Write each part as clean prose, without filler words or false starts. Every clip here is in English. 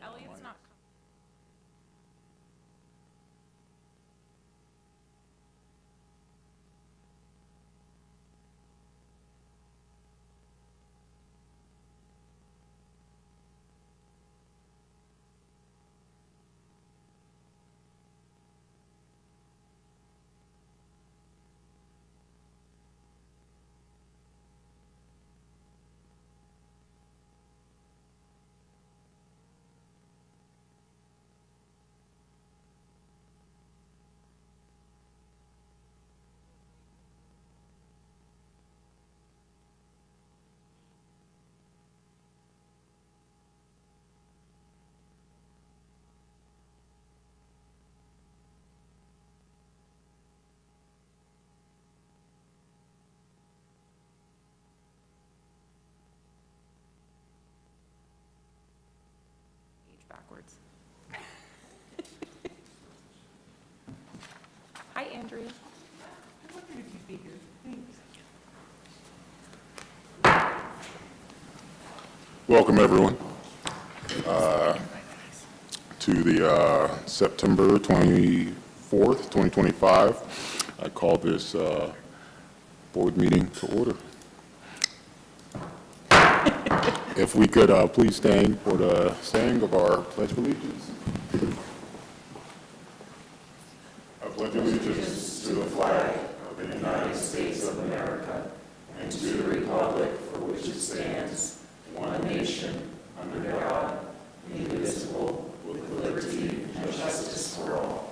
Elliot's not. Backwards. Hi, Andrea. I wondered if you'd be here. Thanks. Welcome, everyone, to the September 24th, 2025. I call this board meeting to order. If we could please stand for the saying of our Pledge of Allegiance. I pledge allegiance to the flag of the United States of America and to the republic for which it stands, one nation, under God, indivisible, with liberty and justice for all.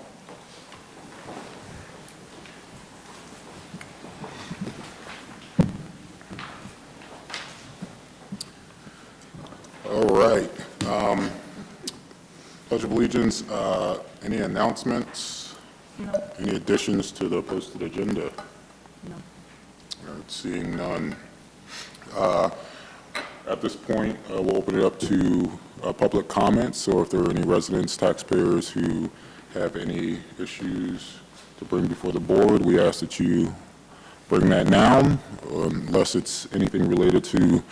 All right. Pledge of Allegiance, any announcements? No. Any additions to the posted agenda? No. All right, seeing none. At this point, we'll open it up to public comments, or if there are any residents, taxpayers who have any issues to bring before the board, we ask that you bring that now, unless it's anything related to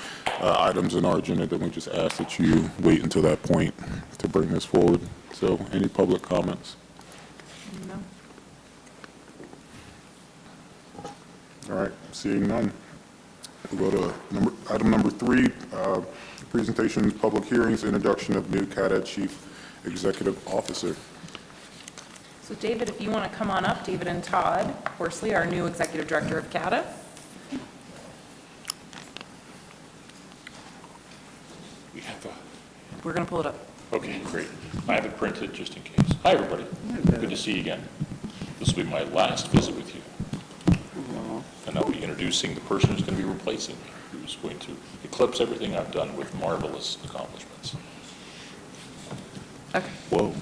items in our agenda, then we just ask that you wait until that point to bring this forward. So any public comments? No. All right, seeing none. We'll go to item number 3, presentations, public hearings, introduction of new CADA Chief Executive Officer. So David, if you want to come on up, David and Todd Horsley, our new Executive Director of CADA. We have a, We're going to pull it up. okay, great. I have it printed just in case. Hi, everybody. Good to see you again. This will be my last visit with you. And I'll be introducing the person who's going to be replacing me, who's going to eclipse everything I've done with marvelous accomplishments. Okay. Whoa.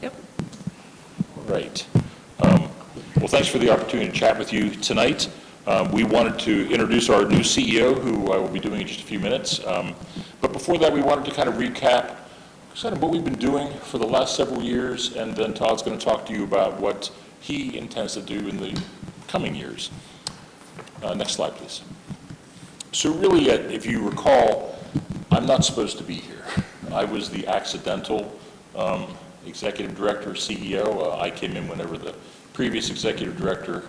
Yep. Right. Well, thanks for the opportunity to chat with you tonight. We wanted to introduce our new CEO, who I will be doing in just a few minutes. But before that, we wanted to kind of recap kind of what we've been doing for the last several years, and then Todd's going to talk to you about what he intends to do in the coming years. Next slide, please. So really, if you recall, I'm not supposed to be here. I was the accidental executive director, CEO. I came in whenever the previous executive director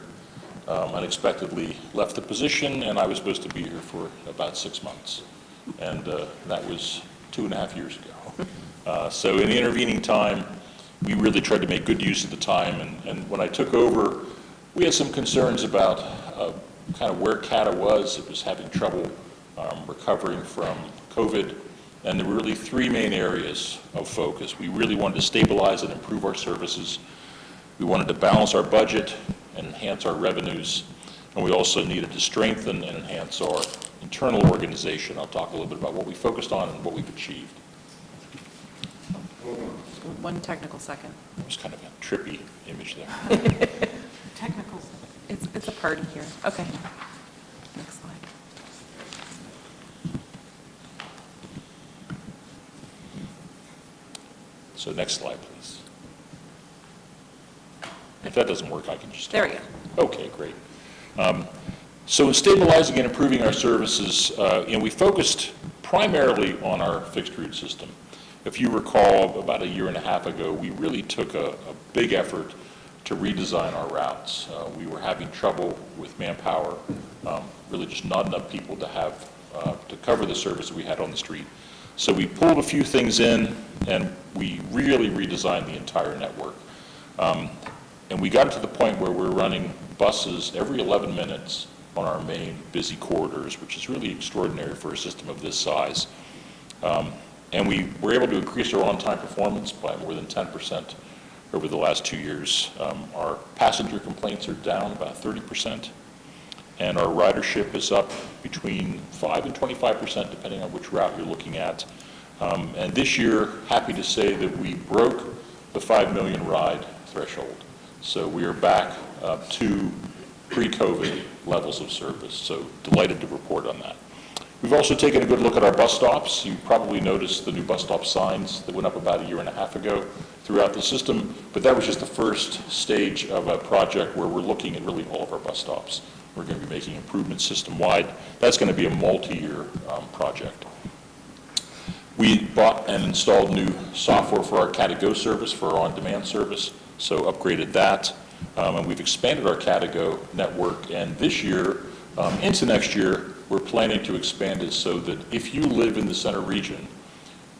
unexpectedly left the position, and I was supposed to be here for about 6 months. And that was 2.5 years ago. So in the intervening time, we really tried to make good use of the time. And when I took over, we had some concerns about kind of where CADA was. It was having trouble recovering from COVID. And there were really 3 main areas of focus. We really wanted to stabilize and improve our services. We wanted to balance our budget and enhance our revenues. And we also needed to strengthen and enhance our internal organization. I'll talk a little bit about what we focused on and what we've achieved. One technical second. It was kind of a trippy image there. Technical. It's a party here. Okay. Next slide. So next slide, please. If that doesn't work, I can just... There we go. Okay, great. So in stabilizing and improving our services, we focused primarily on our fixed route system. If you recall, about a year and a half ago, we really took a big effort to redesign our routes. We were having trouble with manpower, really just not enough people to have to cover the service that we had on the street. So we pulled a few things in, and we really redesigned the entire network. And we got to the point where we're running buses every 11 minutes on our main busy corridors, which is really extraordinary for a system of this size. And we were able to increase our on-time performance by more than 10% over the last 2 years. Our passenger complaints are down about 30%, and our ridership is up between 5 and 25%, depending on which route you're looking at. And this year, happy to say that we broke the 5 million ride threshold. So we are back to pre-COVID levels of service. So delighted to report on that. We've also taken a good look at our bus stops. You probably noticed the new bus stop signs that went up about a year and a half ago throughout the system, but that was just the first stage of a project where we're looking at really all of our bus stops. We're going to be making improvements system-wide. That's going to be a multi-year project. We bought and installed new software for our Catago service, for our on-demand service, so upgraded that. And we've expanded our Catago network, and this year, into next year, we're planning to expand it so that if you live in the center region,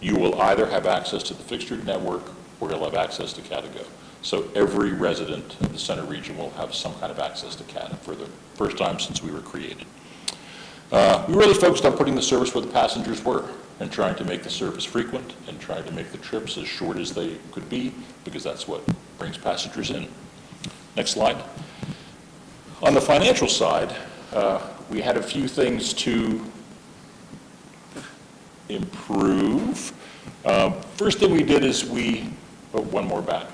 you will either have access to the fixed route network or you'll have access to Catago. So every resident of the center region will have some kind of access to CATA for the first time since we were created. We really focused on putting the service where the passengers were and trying to make the service frequent and trying to make the trips as short as they could be, because that's what brings passengers in. Next slide. On the financial side, we had a few things to improve. First thing we did is one more back.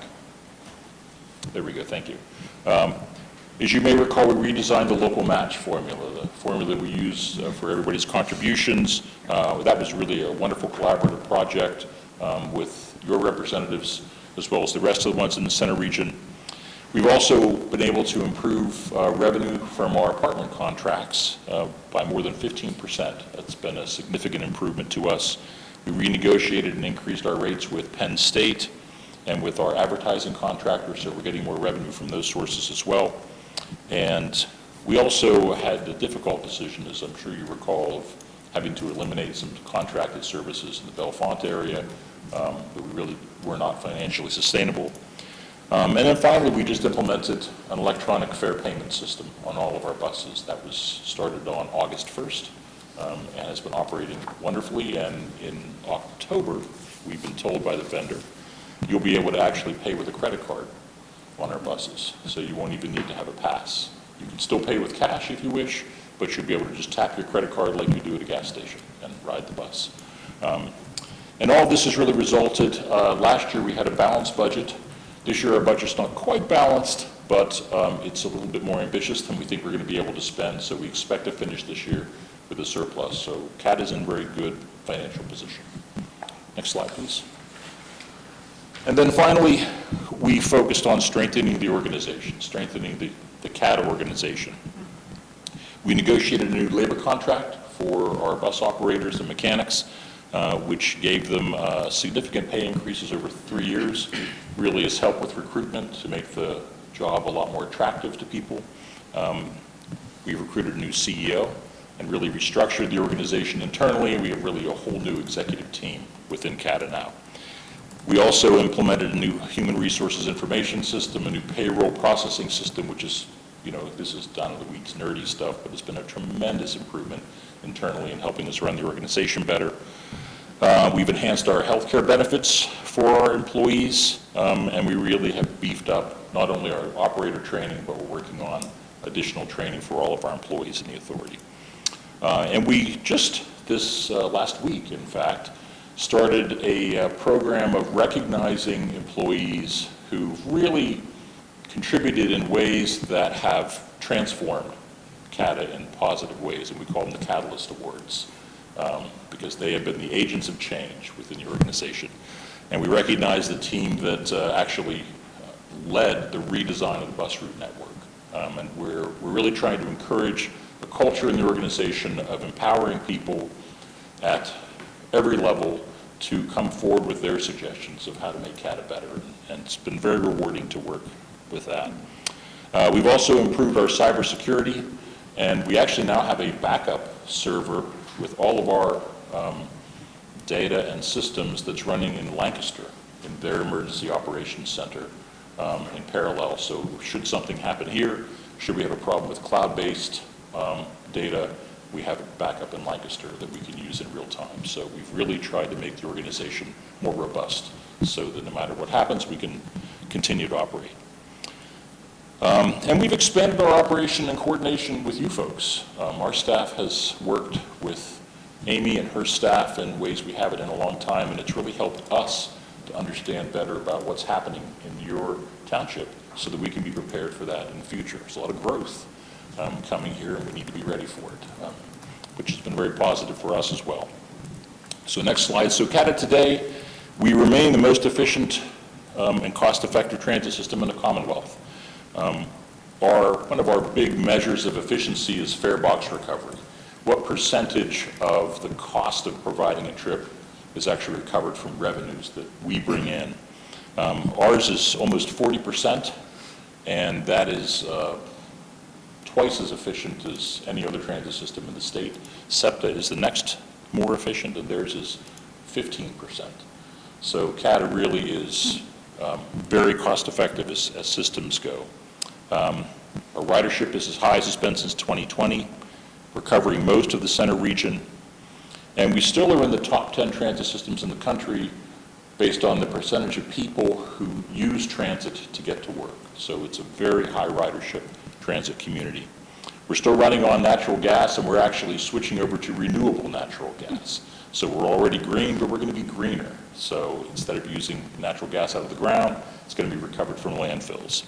There we go, thank you. As you may recall, we redesigned the local match formula, the formula we use for everybody's contributions. That was really a wonderful collaborative project with your representatives as well as the rest of the ones in the center region. We've also been able to improve revenue from our apartment contracts by more than 15%. That's been a significant improvement to us. We renegotiated and increased our rates with Penn State and with our advertising contractors, so we're getting more revenue from those sources as well. And we also had the difficult decision, as I'm sure you recall, of having to eliminate some contracted services in the Bellefonte area that we really were not financially sustainable. And then finally, we just implemented an electronic fare payment system on all of our buses. That was started on August 1st and has been operating wonderfully. And in October, we've been told by the vendor, you'll be able to actually pay with a credit card on our buses. So you won't even need to have a pass. You can still pay with cash if you wish, but you'll be able to just tap your credit card like you do at a gas station and ride the bus. And all of this has really resulted, last year we had a balanced budget. This year our budget's not quite balanced, but it's a little bit more ambitious than we think we're going to be able to spend, so we expect to finish this year with a surplus. So CAT is in very good financial position. Next slide, please. And then finally, we focused on strengthening the organization, strengthening the CAT organization. We negotiated a new labor contract for our bus operators and mechanics, which gave them significant pay increases over 3 years. Really has helped with recruitment to make the job a lot more attractive to people. We recruited a new CEO and really restructured the organization internally. We have really a whole new executive team within CATA now. We also implemented a new human resources information system, a new payroll processing system, which is, this is down in the weeds, nerdy stuff, but it's been a tremendous improvement internally in helping us run the organization better. We've enhanced our healthcare benefits for our employees, and we really have beefed up not only our operator training, but we're working on additional training for all of our employees in the authority. And we just this last week, in fact, started a program of recognizing employees who've really contributed in ways that have transformed CATA in positive ways, and we call them the Catalyst Awards, because they have been the agents of change within the organization. And we recognize the team that actually led the redesign of the bus route network. And we're really trying to encourage a culture in the organization of empowering people at every level to come forward with their suggestions of how to make CATA better, and it's been very rewarding to work with that. We've also improved our cybersecurity, and we actually now have a backup server with all of our data and systems that's running in Lancaster, in their emergency operations center in parallel. So should something happen here, should we have a problem with cloud-based data, we have a backup in Lancaster that we can use in real time. So we've really tried to make the organization more robust so that no matter what happens, we can continue to operate. And we've expanded our operation in coordination with you folks. Our staff has worked with Amy and her staff in ways we haven't in a long time, and it's really helped us to understand better about what's happening in your township so that we can be prepared for that in the future. There's a lot of growth coming here, and we need to be ready for it, which has been very positive for us as well. So next slide. So CATA today, we remain the most efficient and cost-effective transit system in the Commonwealth. One of our big measures of efficiency is fare box recovery. What percentage of the cost of providing a trip is actually recovered from revenues that we bring in? Ours is almost 40%, and that is twice as efficient as any other transit system in the state. SEPTA is the next more efficient, and theirs is 15%. So CATA really is very cost-effective as systems go. Our ridership is as high as it's been since 2020. We're covering most of the center region, and we still are in the top 10 transit systems in the country based on the percentage of people who use transit to get to work. So it's a very high ridership transit community. We're still running on natural gas, and we're actually switching over to renewable natural gas. So we're already green, but we're going to be greener. So instead of using natural gas out of the ground, it's going to be recovered from landfills.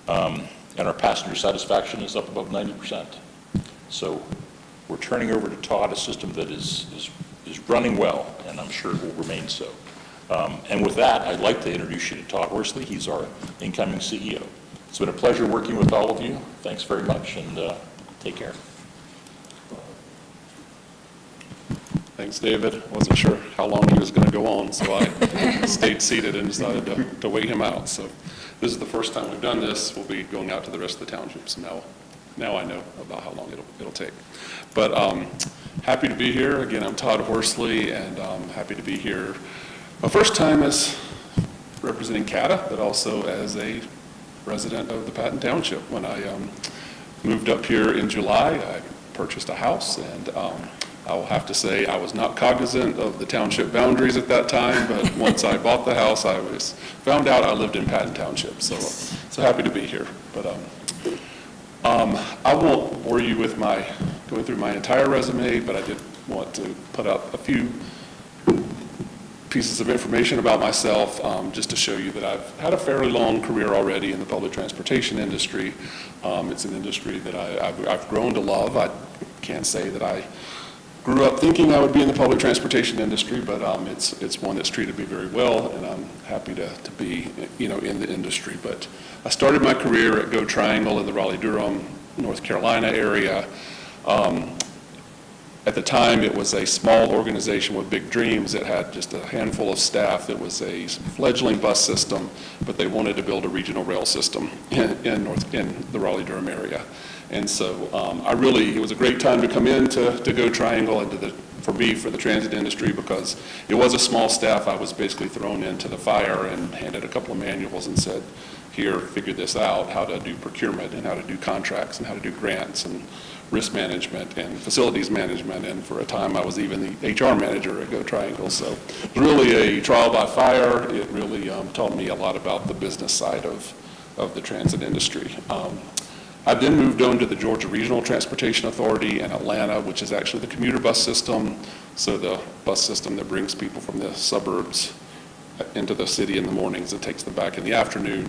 And our passenger satisfaction is up above 90%. So we're turning over to Todd a system that is running well, and I'm sure it will remain so. And with that, I'd like to introduce you to Todd Horsley. He's our incoming CEO. It's been a pleasure working with all of you. Thanks very much, and take care. Thanks, David. I wasn't sure how long he was going to go on, so I stayed seated and decided to wait him out. So this is the first time we've done this. We'll be going out to the rest of the townships. Now I know about how long it'll take. But happy to be here. Again, I'm Todd Horsley, and I'm happy to be here. My first time as representing CATA, but also as a resident of the Patton Township. When I moved up here in July, I purchased a house, and I will have to say I was not cognizant of the township boundaries at that time, but once I bought the house, I found out I lived in Patton Township. So happy to be here. But I won't bore you with going through my entire resume, but I did want to put up a few pieces of information about myself, just to show you that I've had a fairly long career already in the public transportation industry. It's an industry that I've grown to love. I can't say that I grew up thinking I would be in the public transportation industry, but it's one that's treated me very well, and I'm happy to be in the industry. But I started my career at Go Triangle in the Raleigh-Durham, North Carolina area. At the time, it was a small organization with big dreams. It had just a handful of staff. It was a fledgling bus system, but they wanted to build a regional rail system in the Raleigh-Durham area. And so it was a great time to come in to Go Triangle and for the transit industry, because it was a small staff. I was basically thrown into the fire and handed a couple of manuals and said, here, figure this out, how to do procurement and how to do contracts and how to do grants and risk management and facilities management, and for a time I was even the HR manager at Go Triangle. So it was really a trial by fire. It really taught me a lot about the business side of the transit industry. I then moved on to the Georgia Regional Transportation Authority in Atlanta, which is actually the commuter bus system, so the bus system that brings people from the suburbs into the city in the mornings and takes them back in the afternoon.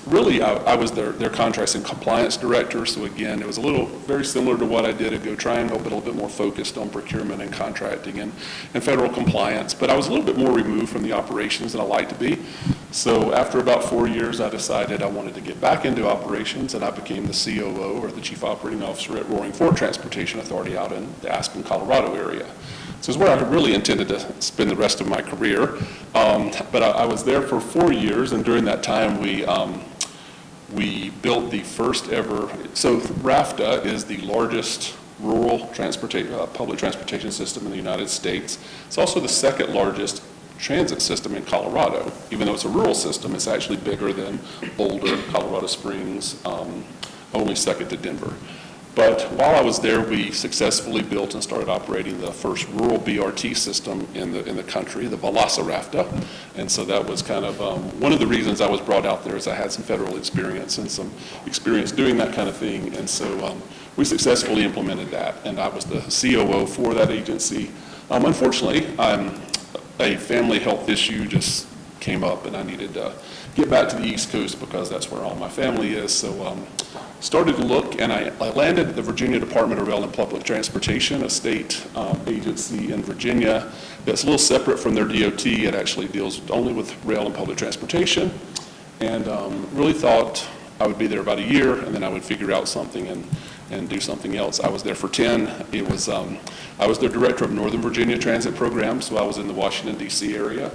Really, I was their contracts and compliance director, so again, it was very similar to what I did at Go Triangle, but a little bit more focused on procurement and contracting and federal compliance. But I was a little bit more removed from the operations than I like to be. So after about 4 years, I decided I wanted to get back into operations, and I became the COO, or the Chief Operating Officer at Roaring Fork Transportation Authority out in the Aspen, Colorado area. So it's where I really intended to spend the rest of my career. But I was there for 4 years, and during that time, we built the first ever, so RAFTA is the largest rural public transportation system in the United States. It's also the second largest transit system in Colorado. Even though it's a rural system, it's actually bigger than Boulder, Colorado Springs, only second to Denver. But while I was there, we successfully built and started operating the first rural BRT system in the country, the Velociraptor. And so that was kind of one of the reasons I was brought out there, is I had some federal experience and some experience doing that kind of thing. And so we successfully implemented that, and I was the COO for that agency. Unfortunately, a family health issue just came up, and I needed to get back to the East Coast because that's where all my family is. So started to look, and I landed at the Virginia Department of Rail and Public Transportation, a state agency in Virginia that's a little separate from their DOT. It actually deals only with rail and public transportation, and really thought I would be there about a year, and then I would figure out something and do something else. I was there for 10. I was their director of Northern Virginia Transit Program, so I was in the Washington, D.C. area.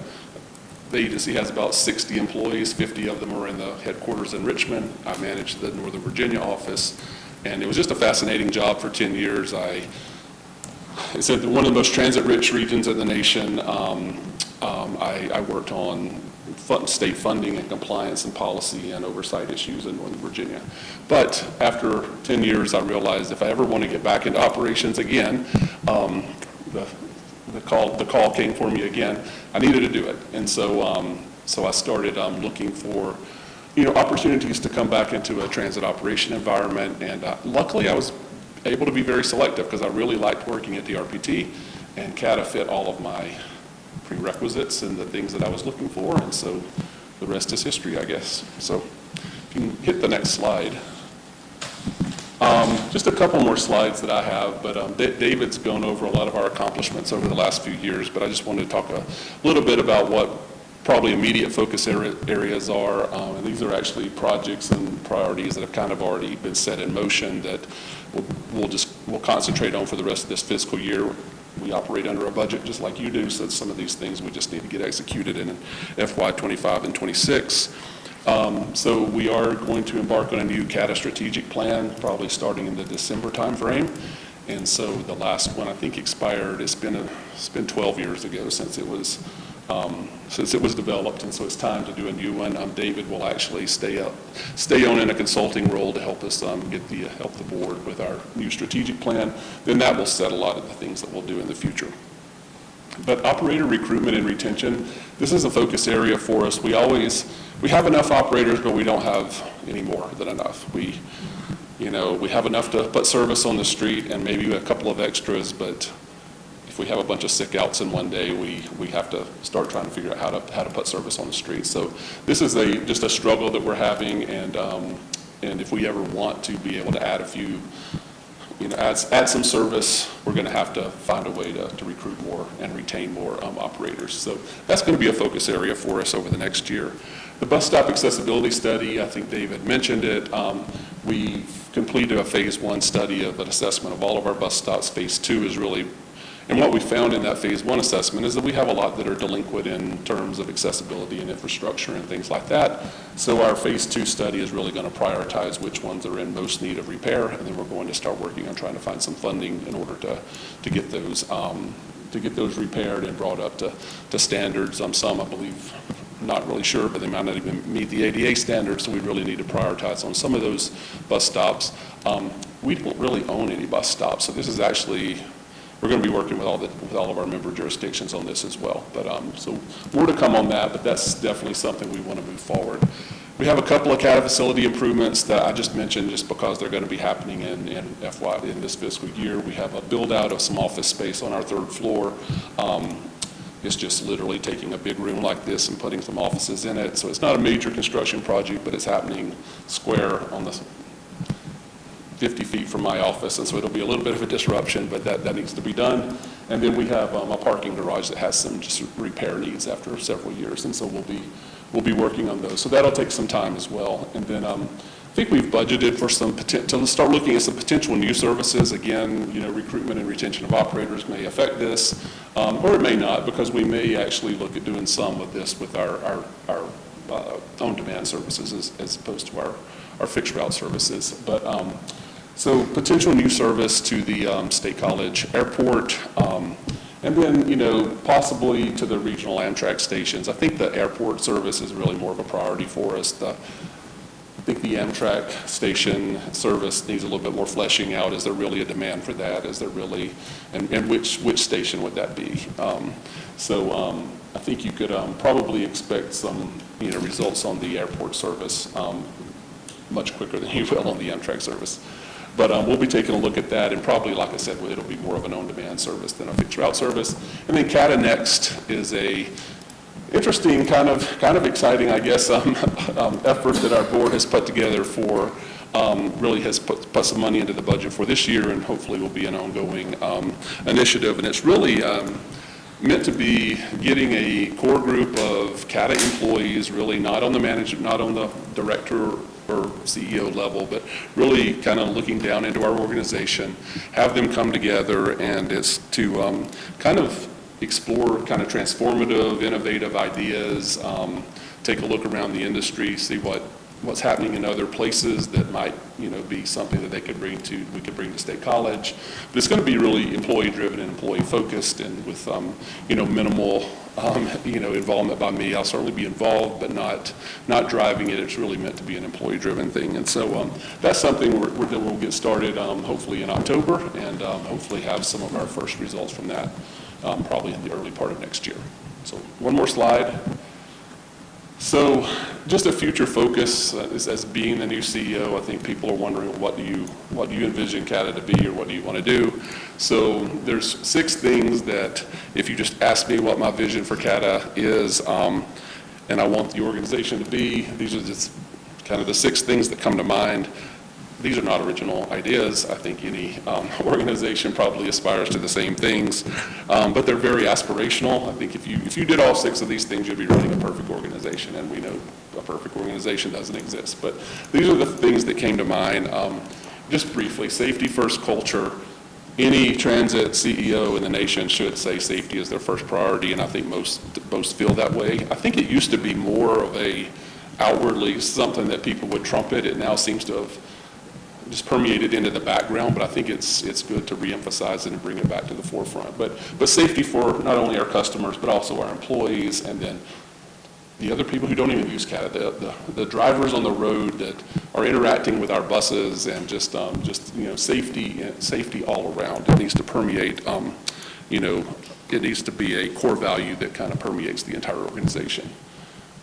The agency has about 60 employees, 50 of them are in the headquarters in Richmond. I managed the Northern Virginia office, and it was just a fascinating job for 10 years. It's in one of the most transit-rich regions in the nation. I worked on state funding and compliance and policy and oversight issues in Northern Virginia. But after 10 years, I realized if I ever want to get back into operations again, the call came for me again. I needed to do it, and so I started looking for opportunities to come back into a transit operation environment. And luckily, I was able to be very selective because I really liked working at the RPT, and CATA fit all of my prerequisites and the things that I was looking for. And so the rest is history, I guess. So if you can hit the next slide. Just a couple more slides that I have, but David's gone over a lot of our accomplishments over the last few years, but I just wanted to talk a little bit about what probably immediate focus areas are. And these are actually projects and priorities that have kind of already been set in motion that we'll concentrate on for the rest of this fiscal year. We operate under a budget just like you do, so some of these things we just need to get executed in FY25 and 26. So we are going to embark on a new CATA strategic plan, probably starting in the December timeframe. And so the last one I think expired. It's been 12 years ago since it was developed, and so it's time to do a new one. David will actually stay on in a consulting role to help us help the board with our new strategic plan. Then that will set a lot of the things that we'll do in the future. But operator recruitment and retention, this is a focus area for us. We have enough operators, but we don't have any more than enough. We have enough to put service on the street and maybe a couple of extras, but if we have a bunch of sick outs in one day, we have to start trying to figure out how to put service on the street. So this is just a struggle that we're having, and if we ever want to be able to add a few, add some service, we're going to have to find a way to recruit more and retain more operators. So that's going to be a focus area for us over the next year. The bus stop accessibility study, I think David mentioned it. We've completed a phase 1 study of an assessment of all of our bus stops. Phase 2 is really, and what we found in that phase 1 assessment is that we have a lot that are delinquent in terms of accessibility and infrastructure and things like that. So our phase 2 study is really going to prioritize which ones are in most need of repair, and then we're going to start working on trying to find some funding in order to get those repaired and brought up to standards. Some, I believe, not really sure, but they might not even meet the ADA standards, so we really need to prioritize on some of those bus stops. We don't really own any bus stops, so this is actually, we're going to be working with all of our member jurisdictions on this as well. But so more to come on that, but that's definitely something we want to move forward. We have a couple of CATA facility improvements that I just mentioned just because they're going to be happening in this fiscal year. We have a build out of some office space on our 3rd floor. It's just literally taking a big room like this and putting some offices in it. So it's not a major construction project, but it's happening square on the 50 feet from my office, and so it'll be a little bit of a disruption, but that needs to be done. And then we have a parking garage that has some just repair needs after several years, and so we'll be working on those. So that'll take some time as well. And then I think we've budgeted for to start looking at some potential new services. Again, recruitment and retention of operators may affect this, or it may not, because we may actually look at doing some of this with our on-demand services as opposed to our fixed route services. But so potential new service to the State College Airport, and then, possibly to the regional Amtrak stations. I think the airport service is really more of a priority for us. I think the Amtrak station service needs a little bit more fleshing out. Is there really a demand for that? Is there really, and which station would that be? So I think you could probably expect some, results on the airport service much quicker than you will on the Amtrak service. But we'll be taking a look at that, and probably, like I said, it'll be more of an on-demand service than a fixed route service. And then CATA Next is a interesting, kind of exciting, I guess, effort that our board has put together for, really has put some money into the budget for this year, and hopefully will be an ongoing initiative. And it's really meant to be getting a core group of CATA employees, really not on the manager, not on the director or CEO level, but really kind of looking down into our organization, have them come together, and it's to kind of explore kind of transformative, innovative ideas, take a look around the industry, see what's happening in other places that might, be something that we could bring to State College. But it's going to be really employee-driven and employee-focused, and with, minimal, involvement by me. I'll certainly be involved, but not driving it. It's really meant to be an employee-driven thing. And so that's something we'll get started hopefully in October, and hopefully have some of our first results from that probably in the early part of next year. So one more slide. So just a future focus as being the new CEO. I think people are wondering, what do you envision CATA to be, or what do you want to do? So there's 6 things that, if you just ask me what my vision for CATA is, and I want the organization to be, these are just kind of the 6 things that come to mind. These are not original ideas. I think any organization probably aspires to the same things, but they're very aspirational. I think if you did all 6 of these things, you'd be running a perfect organization, and we know a perfect organization doesn't exist. But these are the things that came to mind. Just briefly, safety first culture. Any transit CEO in the nation should say safety is their first priority, and I think most feel that way. I think it used to be more of a outwardly something that people would trumpet. It now seems to have just permeated into the background, but I think it's good to reemphasize it and bring it back to the forefront. But safety for not only our customers, but also our employees, and then the other people who don't even use CATA, the drivers on the road that are interacting with our buses, and just safety all around. It needs to permeate, it needs to be a core value that kind of permeates the entire organization.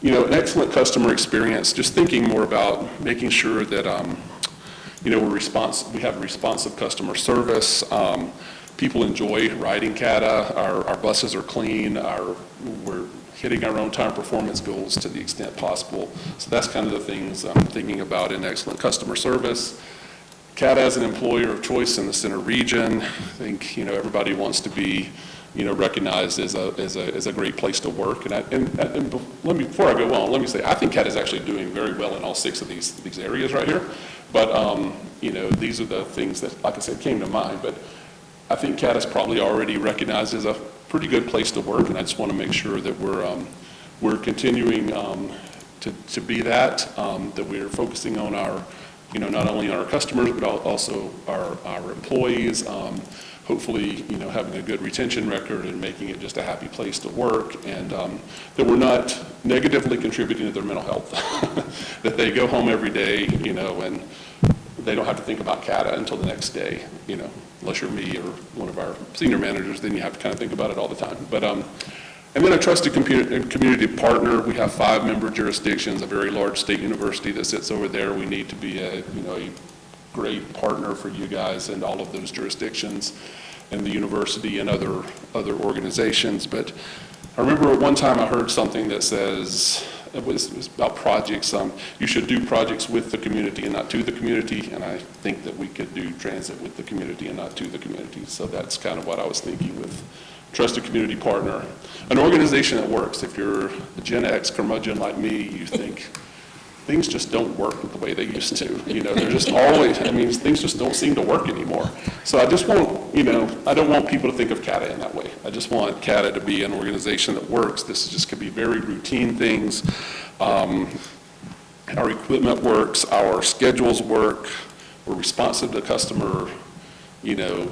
An excellent customer experience, just thinking more about making sure that we have responsive customer service. People enjoy riding CATA. Our buses are clean. We're hitting our own time performance goals to the extent possible. So that's kind of the things I'm thinking about in excellent customer service. CATA as an employer of choice in the Center region. I think everybody wants to be recognized as a great place to work. And before I go on, let me say I think CATA is actually doing very well in all 6 of these areas right here. But these are the things that, like I said, came to mind. But I think CATA is probably already recognized as a pretty good place to work, and I just want to make sure that we're continuing to be that we're focusing on our, not only on our customers, but also our employees. Hopefully, having a good retention record and making it just a happy place to work, and that we're not negatively contributing to their mental health. That they go home every day, and they don't have to think about CATA until the next day, unless you're me or one of our senior managers, then you have to kind of think about it all the time. But and then a trusted community partner. We have 5 member jurisdictions, a very large state university that sits over there. We need to be a great partner for you guys and all of those jurisdictions, and the university and other organizations. But I remember at one time I heard something that says, it was about projects, you should do projects with the community and not to the community, and I think that we could do transit with the community and not to the community. So that's kind of what I was thinking with trusted community partner. An organization that works. If you're a Gen X curmudgeon like me, you think things just don't work the way they used to. You know, they're just always, I mean, things just don't seem to work anymore. So I just want, you know, I don't want people to think of CATA in that way. I just want CATA to be an organization that works. This just could be very routine things. Our equipment works, our schedules work, we're responsive to customer, you know,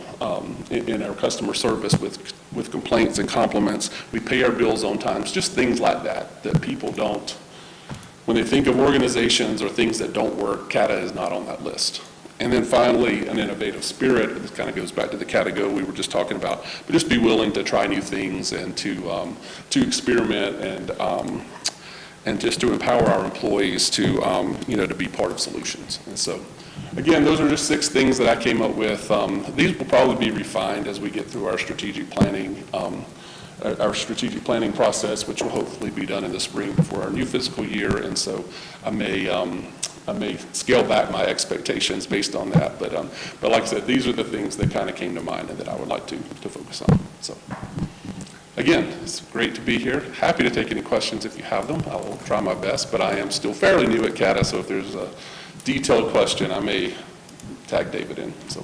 in our customer service with complaints and compliments. We pay our bills on time. It's just things like that, that people don't, when they think of organizations or things that don't work, CATA is not on that list. And then finally, an innovative spirit. This kind of goes back to the CATA Go we were just talking about, but just be willing to try new things and to experiment and just to empower our employees to, you know, to be part of solutions. And so, again, those are just 6 things that I came up with. These will probably be refined as we get through our strategic planning process, which will hopefully be done in the spring before our new fiscal year. And so I may scale back my expectations based on that. But like I said, these are the things that kind of came to mind and that I would like to focus on. So again, it's great to be here. Happy to take any questions if you have them. I will try my best, but I am still fairly new at CATA, so if there's a detailed question, I may tag David in. So.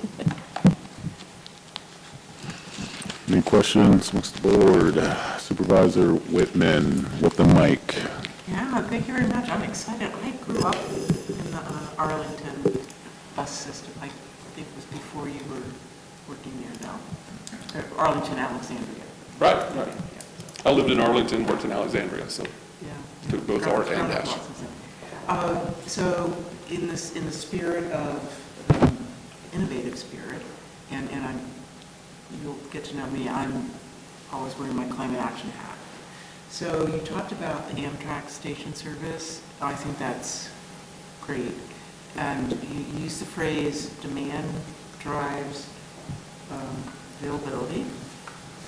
Any questions, Mr. Board? Supervisor Whitman with the mic. Yeah, thank you very much. I'm excited. I grew up in the Arlington bus system. I think it was before you were working there now. Arlington, Alexandria. Right. I lived in Arlington, worked in Alexandria, so Yeah. took both art and dash. So in the spirit of innovative spirit, and you'll get to know me, I'm always wearing my climate action hat. So you talked about the Amtrak station service. I think that's great. And you used the phrase demand drives availability.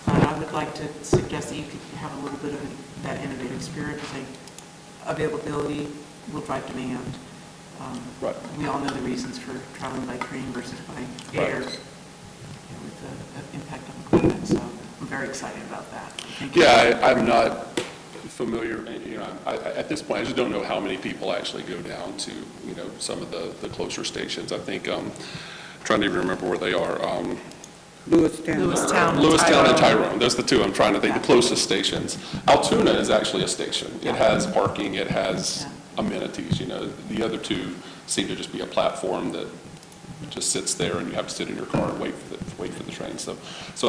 I would like to suggest that you could have a little bit of that innovative spirit, say availability will drive demand. Right. We all know the reasons for traveling by train versus by air, with the impact on the climate. So I'm very excited about that. Thank you. Yeah, I'm not familiar, you know, at this point, I just don't know how many people actually go down to, you know, some of the closer stations. I think, trying to even remember where they are. Lewistown and Tyrone. Those are the two I'm trying to think, the closest stations. Altoona is actually a station. It has parking, it has amenities, you know. The other two seem to just be a platform that just sits there and you have to sit in your car and wait for the train. So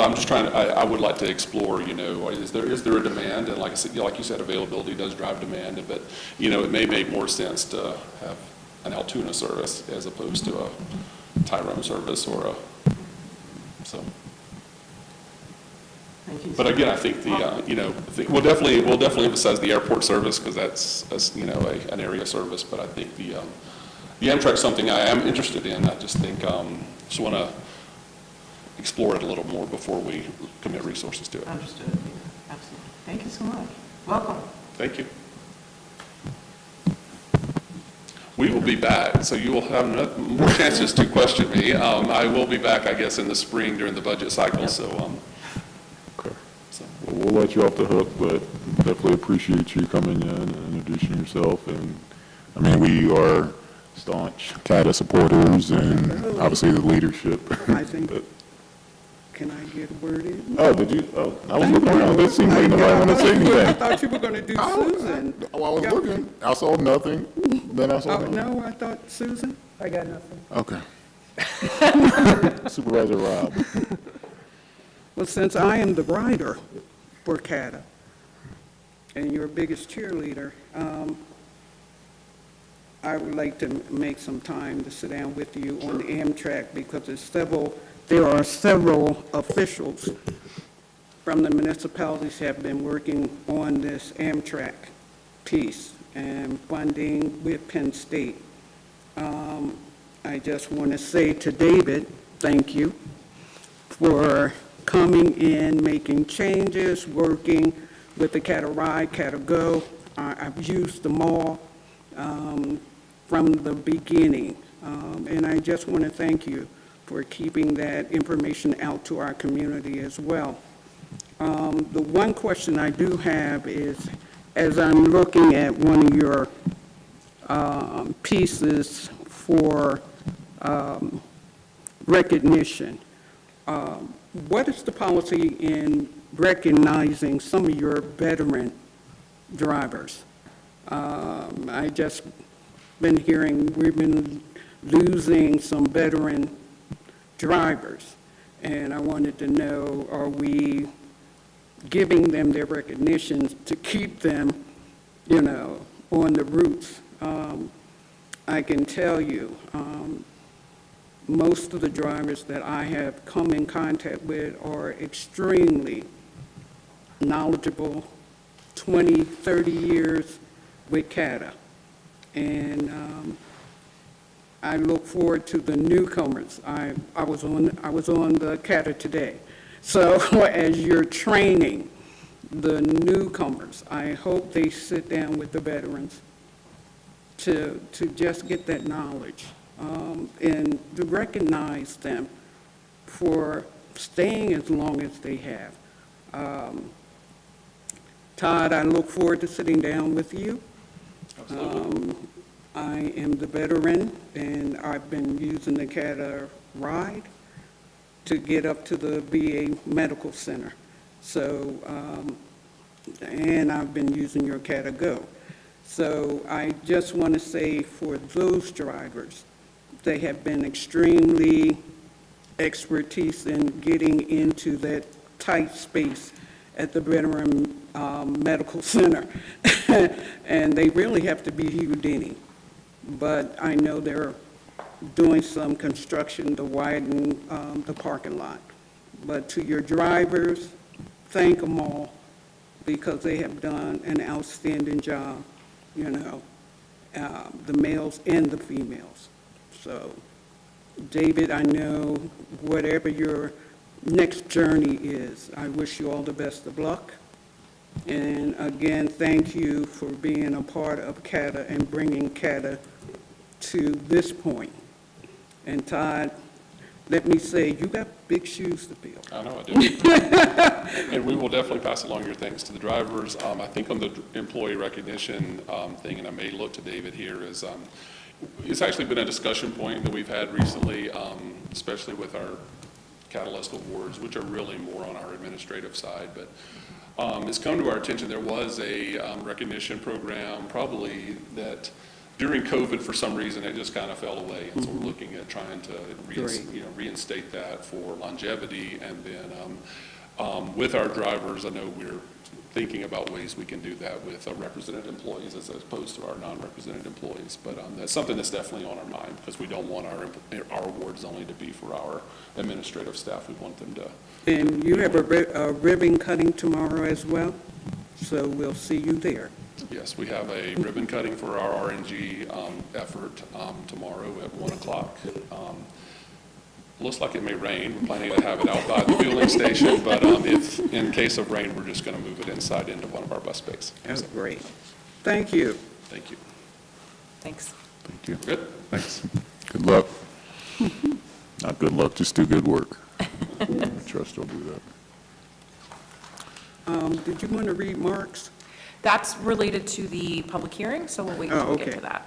I'm just trying to, I would like to explore, you know, is there a demand? And like I said, like you said, availability does drive demand, but, you know, it may make more sense to have an Altoona service as opposed to a Tyrone service or a, so. Thank you. But again, I think the, you know, we'll definitely emphasize the airport service because that's, you know, an area service. But I think the Amtrak is something I am interested in. I just think, just want to explore it a little more before we commit resources to it. Understood. Yeah, absolutely. Thank you so much. Welcome. Thank you. We will be back, so you will have more chances to question me. I will be back, I guess, in the spring during the budget cycle, so. Okay. Well, we'll let you off the hook, but definitely appreciate you coming in and introducing yourself. And, I mean, we are staunch CATA supporters and obviously the leadership. I think, can I get a word in? Oh, did you? Oh, I was looking around. It seemed like nobody wanted to say I anything. thought you were going to do Susan. Well, I was looking. I saw nothing. Then I saw Oh, nothing. no, I thought Susan? I got nothing. Okay. Supervisor Rob. Well, since I am the writer for CATA and your biggest cheerleader, I would like to make some time to sit down with you on the Amtrak because there are several officials from the municipalities have been working on this Amtrak piece and funding with Penn State. I just want to say to David, thank you for coming in, making changes, working with the Cata Ride, Cata Go. I've used them all from the beginning. And I just want to thank you for keeping that information out to our community as well. The one question I do have is, as I'm looking at one of your pieces for recognition, what is the policy in recognizing some of your veteran drivers? I just been hearing we've been losing some veteran drivers, and I wanted to know, are we giving them their recognition to keep them, on the routes? I can tell you, most of the drivers that I have come in contact with are extremely knowledgeable, 20, 30 years with CATA. And I look forward to the newcomers. I was on the CATA today. So as you're training the newcomers, I hope they sit down with the veterans to just get that knowledge and to recognize them for staying as long as they have. Todd, I look forward to sitting down with you. I am the veteran, and I've been using the CATA Ride to get up to the VA Medical Center. So, and I've been using your CATA Go. So I just want to say for those drivers, they have been extremely expertise in getting into that tight space at the Veteran Medical Center. And they really have to be Houdini. But I know they're doing some construction to widen the parking lot. But to your drivers, thank them all, because they have done an outstanding job, the males and the females. So, David, I know whatever your next journey is, I wish you all the best of luck. And again, thank you for being a part of CATA and bringing CATA to this point. And Todd, let me say, you got big shoes to fill. I know I do. And we will definitely pass along your thanks to the drivers. I think on the employee recognition thing, and I may look to David here, is it's actually been a discussion point that we've had recently, especially with our Catalyst Awards, which are really more on our administrative side. But it's come to our attention there was a recognition program probably that during COVID, for some reason, it just kind of fell away. And so we're looking at trying to reinstate that for longevity. And then with our drivers, I know we're thinking about ways we can do that with represented employees as opposed to our non-represented employees. But that's something that's definitely on our mind, because we don't want our awards only to be for our administrative staff. We want them to. And you have a ribbon cutting tomorrow as well, so we'll see you there. Yes, we have a ribbon cutting for our RNG effort tomorrow at 1 o'clock. Looks like it may rain. We're planning to have it out by the fueling station, but if in case of rain, we're just going to move it inside into one of our bus bays. That's great. Thank you. Thank you. Thanks. Thank you. Good, thanks. Good luck. Not good luck, just do good work. I trust you'll do that. Did you want to read Mark's? That's related to the public hearing, so we'll wait until we get okay. to that.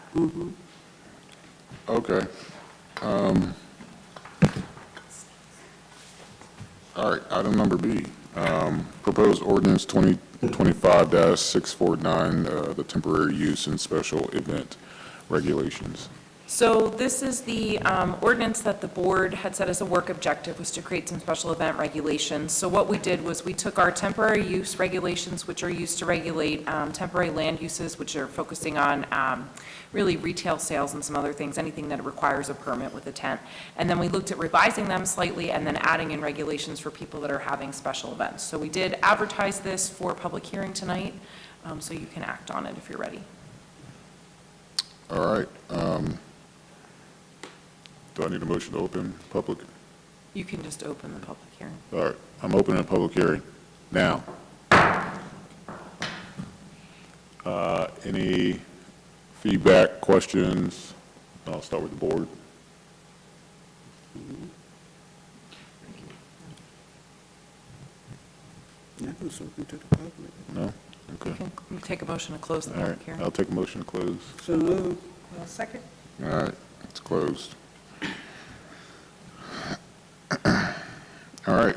Okay. All right, item number B, proposed ordinance 2025-649, the temporary use and special event regulations. So this is the ordinance that the board had set as a work objective, was to create some special event regulations. So what we did was we took our temporary use regulations, which are used to regulate temporary land uses, which are focusing on really retail sales and some other things, anything that requires a permit with a tent. And then we looked at revising them slightly and then adding in regulations for people that are having special events. So we did advertise this for public hearing tonight, so you can act on it if you're ready. All right. Do I need a motion to open public? You can just open the public hearing. All right, I'm opening a public hearing now. Any feedback, questions? I'll start with the board. Nothing's open to the public. No? Okay. We can take a motion to close the All right, public hearing. I'll take a motion to close. So move. Second? All right, it's closed. All right,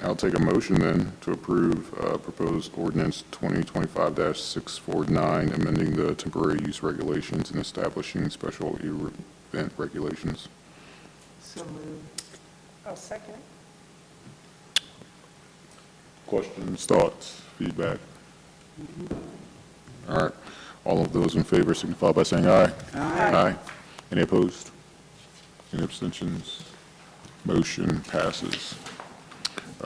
I'll take a motion then to approve proposed ordinance 2025-649, amending the temporary use regulations and establishing special event regulations. So moved. I'll second. Questions, thoughts, feedback? All right, all of those in favor signify by saying aye. Aye. Any opposed? Any abstentions? Motion passes.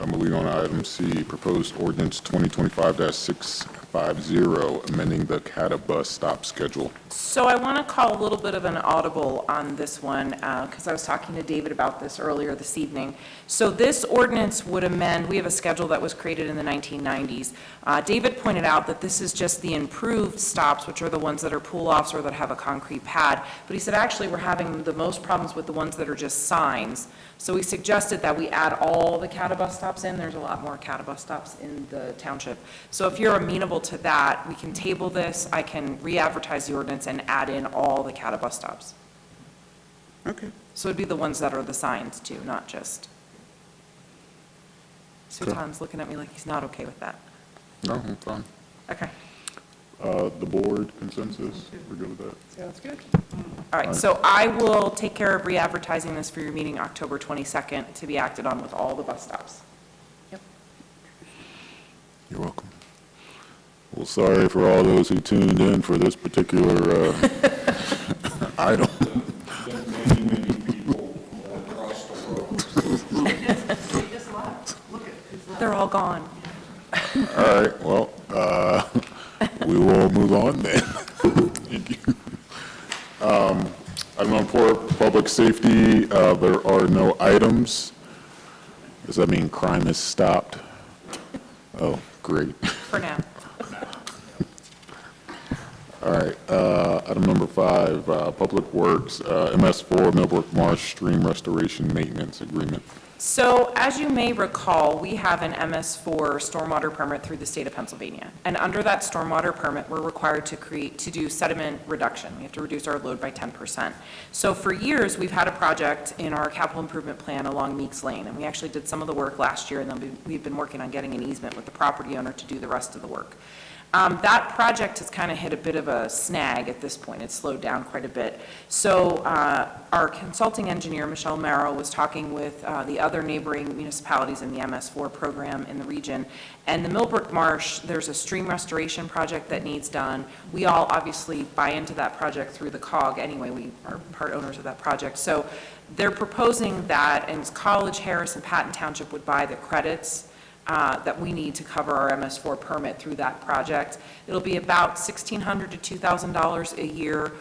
Moving on to item C, proposed ordinance 2025-650, amending the CATA bus stop schedule. So I want to call a little bit of an audible on this one, because I was talking to David about this earlier this evening. So this ordinance would amend, we have a schedule that was created in the 1990s. David pointed out that this is just the improved stops, which are the ones that are pull-offs or that have a concrete pad. But he said, actually, we're having the most problems with the ones that are just signs. So we suggested that we add all the CATA bus stops in. There's a lot more CATA bus stops in the township. So if you're amenable to that, we can table this. I can re-advertise the ordinance and add in all the CATA bus stops. Okay. So it'd be the ones that are the signs too, not just. Sutan's looking at me like he's not okay with that. No, I'm fine. Okay. The board consensus, we're good with that? Sounds good. All right, so I will take care of re-advertising this for your meeting October 22nd to be acted on with all the bus stops. You're welcome. Well, sorry for all those who tuned in for this particular item. They're all gone. All right, well, we will move on then. Thank you. Item number 4, public safety, there are no items. Does that mean crime is stopped? Oh, great. For now. All right, item number 5, Public Works, MS4 Millbrook Marsh Stream Restoration Maintenance Agreement. So as you may recall, we have an MS4 stormwater permit through the state of Pennsylvania. And under that stormwater permit, we're required to do sediment reduction. We have to reduce our load by 10%. So for years, we've had a project in our capital improvement plan along Meeks Lane. And we actually did some of the work last year, and then we've been working on getting an easement with the property owner to do the rest of the work. That project has kind of hit a bit of a snag at this point. It's slowed down quite a bit. So our consulting engineer, Michelle Merrill, was talking with the other neighboring municipalities in the MS4 program in the region. And the Millbrook Marsh, there's a stream restoration project that needs done. We all obviously buy into that project through the COG anyway. We are part owners of that project. So they're proposing that, and College, Harris, and Patton Township would buy the credits that we need to cover our MS4 permit through that project. It'll be about $1,600 to $2,000 a year.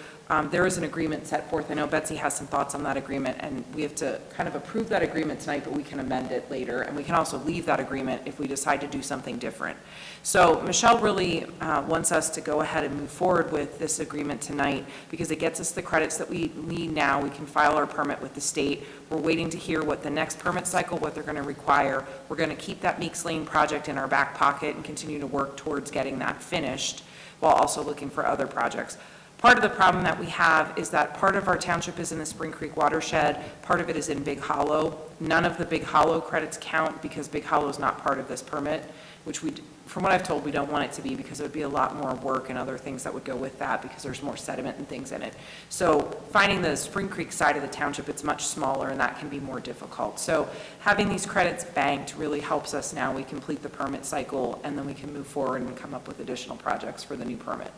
There is an agreement set forth. I know Betsy has some thoughts on that agreement, and we have to kind of approve that agreement tonight, but we can amend it later, and we can also leave that agreement if we decide to do something different. So Michelle really wants us to go ahead and move forward with this agreement tonight because it gets us the credits that we need now. We can file our permit with the state. We're waiting to hear what the next permit cycle, what they're going to require. We're going to keep that Meeks Lane project in our back pocket and continue to work towards getting that finished while also looking for other projects. Part of the problem that we have is that part of our township is in the Spring Creek watershed, part of it is in Big Hollow. None of the Big Hollow credits count because Big Hollow is not part of this permit, which from what I've told, we don't want it to be because it would be a lot more work and other things that would go with that because there's more sediment and things in it. So finding the Spring Creek side of the township, it's much smaller and that can be more difficult. So having these credits banked really helps us now. We complete the permit cycle and then we can move forward and come up with additional projects for the new permit.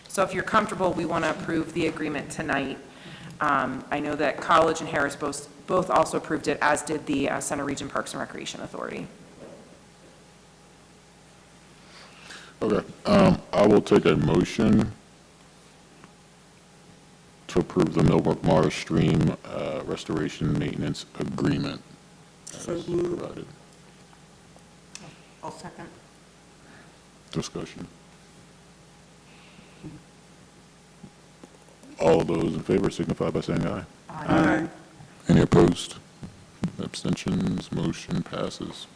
So if you're comfortable, we want to approve the agreement tonight. I know that College and Harris both also approved it, as did the Center Region Parks and Recreation Authority. Okay, I will take a motion to approve the Millbrook Marsh Stream Restoration Maintenance Agreement So as moved. provided. I'll second. Discussion. All of those in favor signify by saying aye. Aye. Any opposed? Abstentions? Motion passes.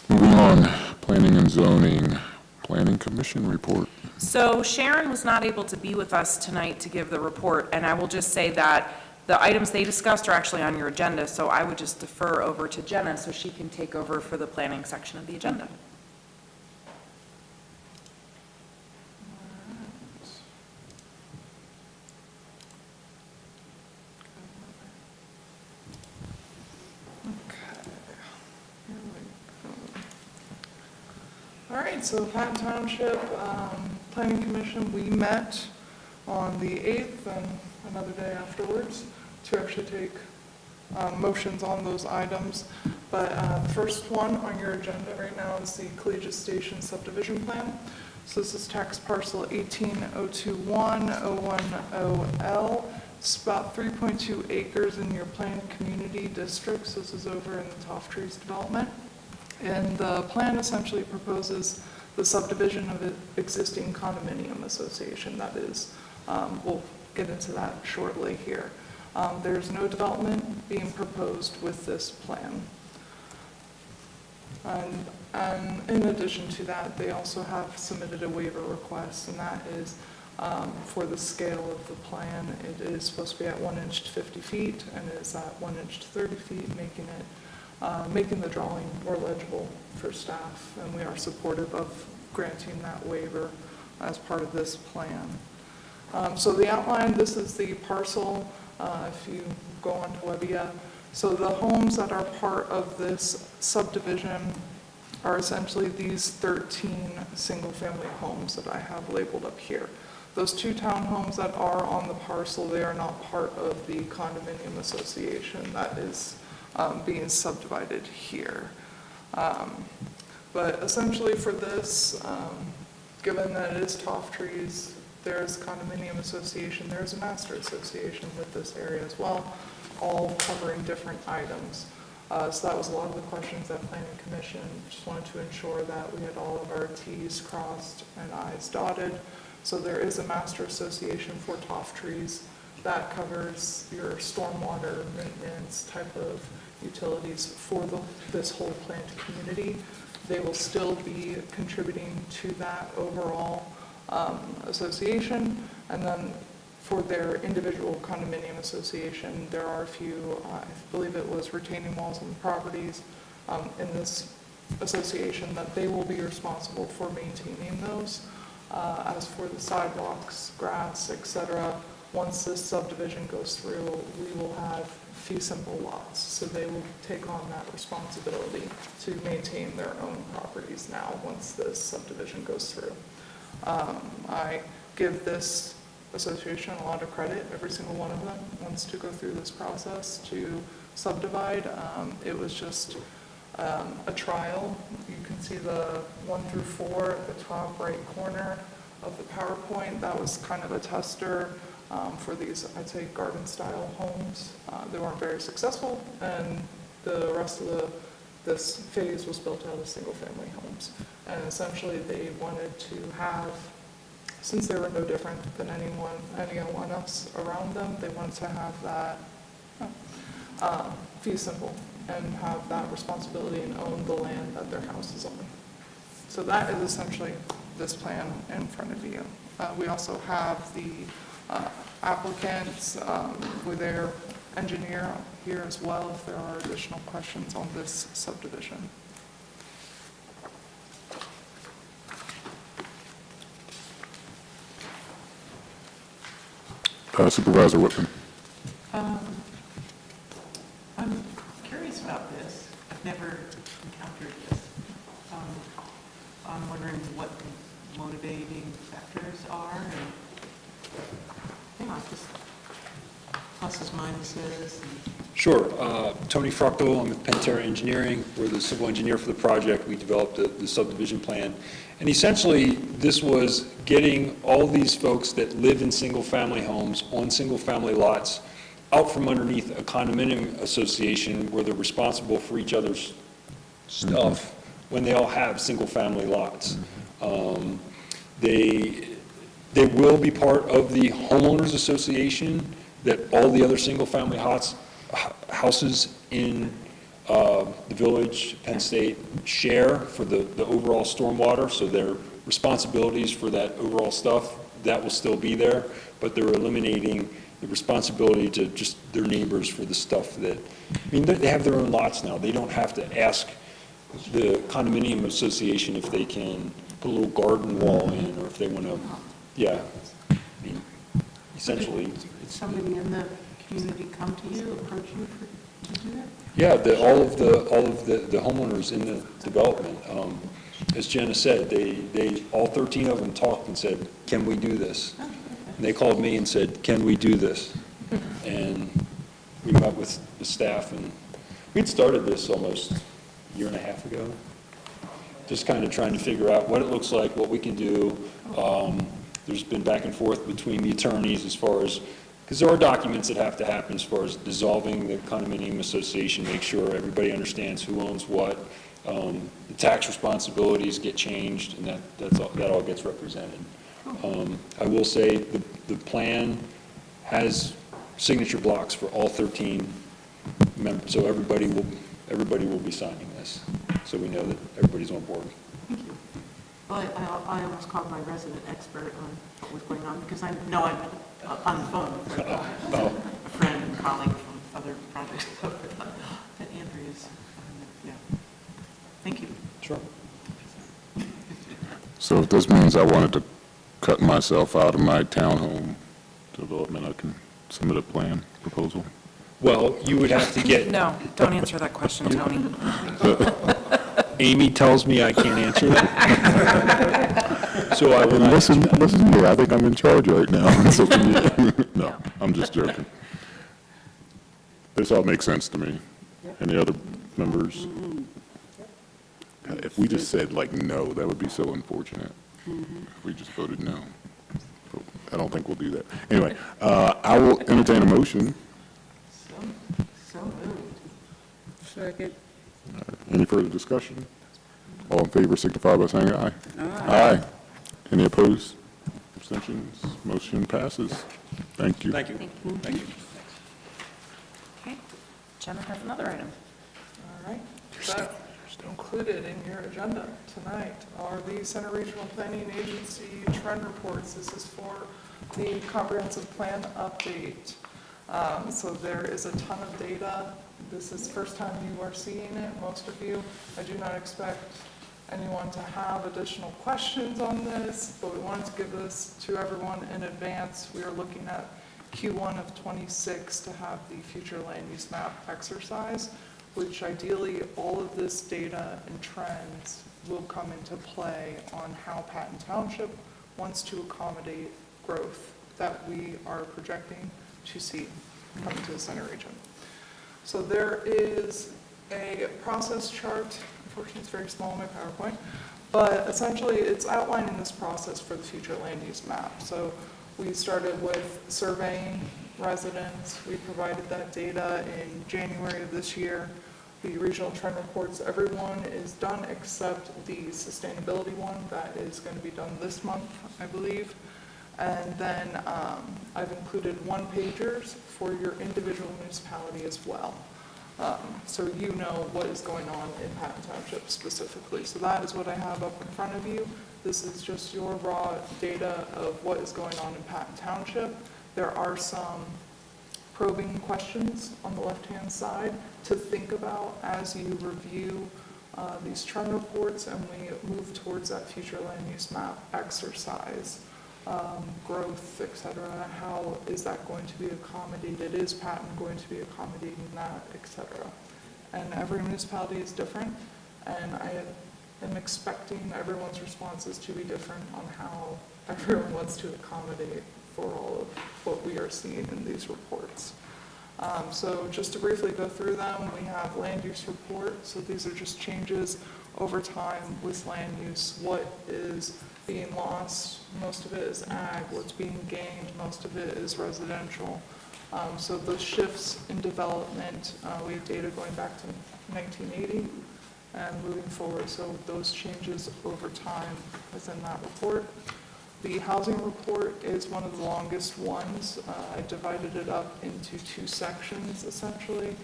Moving on, Planning and Zoning, Planning Commission report. So Sharon was not able to be with us tonight to give the report, and I will just say that the items they discussed are actually on your agenda, so I would just defer over to Jenna so she can take over for the planning section of the agenda. All right, so Patton Township Planning Commission, we met on the 8th and another day afterwards to actually take motions on those items. But the first one on your agenda right now is the Collegiate Station subdivision plan. So this is tax parcel 18021-010L. It's about 3.2 acres in your planned community district. So this is over in the Toff Trees development. And the plan essentially proposes the subdivision of an existing condominium association. That is, we'll get into that shortly here. There's no development being proposed with this plan. And in addition to that, they also have submitted a waiver request, and that is for the scale of the plan. It is supposed to be at 1 inch to 50 feet, and it is at 1 inch to 30 feet, making the drawing more legible for staff, and we are supportive of granting that waiver as part of this plan. So the outline, this is the parcel, if you go onto Webbia. So the homes that are part of this subdivision are essentially these 13 single-family homes that I have labeled up here. Those 2 townhomes that are on the parcel, they are not part of the condominium association that is being subdivided here. But essentially for this, given that it is Toff Trees, there's condominium association, there's a master association with this area as well, all covering different items. So that was a lot of the questions at Planning Commission. Just wanted to ensure that we had all of our T's crossed and I's dotted. So there is a master association for Toff Trees that covers your stormwater maintenance type of utilities for this whole planned community. They will still be contributing to that overall association. And then for their individual condominium association, there are a few, I believe it was retaining walls on the properties in this association that they will be responsible for maintaining those. As for the sidewalks, grass, etc., once this subdivision goes through, we will have fee simple lots. So they will take on that responsibility to maintain their own properties now once this subdivision goes through. I give this association a lot of credit. Every single one of them wants to go through this process to subdivide. It was just a trial. You can see the 1 through 4 at the top right corner of the PowerPoint. That was kind of a tester for these, I'd say, garden-style homes. They weren't very successful, and the rest of this phase was built out of single-family homes. And essentially, they wanted to have, since they were no different than anyone else around them, they wanted to have that fee simple and have that responsibility and own the land that their house is on. So that is essentially this plan in front of you. We also have the applicants with their engineer here as well if there are additional questions on this subdivision. Supervisor Whitman. I'm curious about this. I've never encountered this. I'm wondering what the motivating factors are and, just pluses, minuses. Sure. Tony Fructal, I'm with Pantera Engineering. We're the civil engineer for the project. We developed the subdivision plan. And essentially, this was getting all these folks that live in single-family homes on single-family lots out from underneath a condominium association where they're responsible for each other's stuff when they all have single-family lots. They will be part of the homeowners association that all the other single-family houses in the village, Penn State, share for the overall stormwater, so their responsibilities for that overall stuff, that will still be there, but they're eliminating the responsibility to just their neighbors for the stuff that, I mean, they have their own lots now. They don't have to ask the condominium association if they can put a little garden wall in, or if they want to, yeah. I mean, essentially, Did somebody in the community come to you, approach you to do that? yeah, all of the homeowners in the development, as Jenna said, they, all 13 of them talked and said, can we do this? And they called me and said, can we do this? And we met with the staff, and we'd started this almost a year and a half ago, just kind of trying to figure out what it looks like, what we can do. There's been back and forth between the attorneys as far as, because there are documents that have to happen as far as dissolving the condominium association, make sure everybody understands who owns what. The tax responsibilities get changed, and that all gets represented. I will say the plan has signature blocks for all 13 members, so everybody will be signing this, so we know that everybody's on board. Thank you. Well, I almost called my resident expert on what was going on, because I know I'm on the phone with a friend and colleague from other projects, so I thought that Andrea's, yeah. Thank you. Sure. So if this means I wanted to cut myself out of my townhome development, I can submit a plan proposal? Well, you would have to get, No, don't answer that question, Tony. Amy tells me I can't answer that. So I will not. Listen here, I think I'm in charge right now. So can you- No, I'm just joking. This all makes sense to me. Any other members? If we just said like no, that would be so unfortunate. If we just voted no. I don't think we'll do that. Anyway, I will entertain a motion. So moved. Second. Any further discussion? All in favor signify by saying aye. Aye. Any opposed? Abstentions? Motion passes. Thank you. Thank you. Thank you. Okay, Jenna has another item. All right. That included in your agenda tonight are the Center Regional Planning Agency trend reports. This is for the comprehensive plan update. So there is a ton of data. This is the first time you are seeing it, most of you. I do not expect anyone to have additional questions on this, but we wanted to give this to everyone in advance. We are looking at Q1 of '26 to have the future land use map exercise, which ideally all of this data and trends will come into play on how Patton Township wants to accommodate growth that we are projecting to see coming to the center region. So there is a process chart. Unfortunately, it's very small in my PowerPoint, but essentially it's outlining this process for the future land use map. So we started with surveying residents. We provided that data in January of this year. The regional trend reports, everyone is done except the sustainability one. That is going to be done this month, I believe. And then I've included one-pagers for your individual municipality as well. So you know what is going on in Patton Township specifically. So that is what I have up in front of you. This is just your raw data of what is going on in Patton Township. There are some probing questions on the left-hand side to think about as you review these trend reports and we move towards that future land use map exercise. Growth, et cetera, how is that going to be accommodated? Is Patton going to be accommodating that, et cetera? And every municipality is different, and I am expecting everyone's responses to be different on how everyone wants to accommodate for all of what we are seeing in these reports. So just to briefly go through them, we have land use report. So these are just changes over time with land use. What is being lost? Most of it is ag. What's being gained? Most of it is residential. So those shifts in development, we have data going back to 1980 and moving forward. So those changes over time within that report. The housing report is one of the longest ones. I divided it up into two sections, essentially.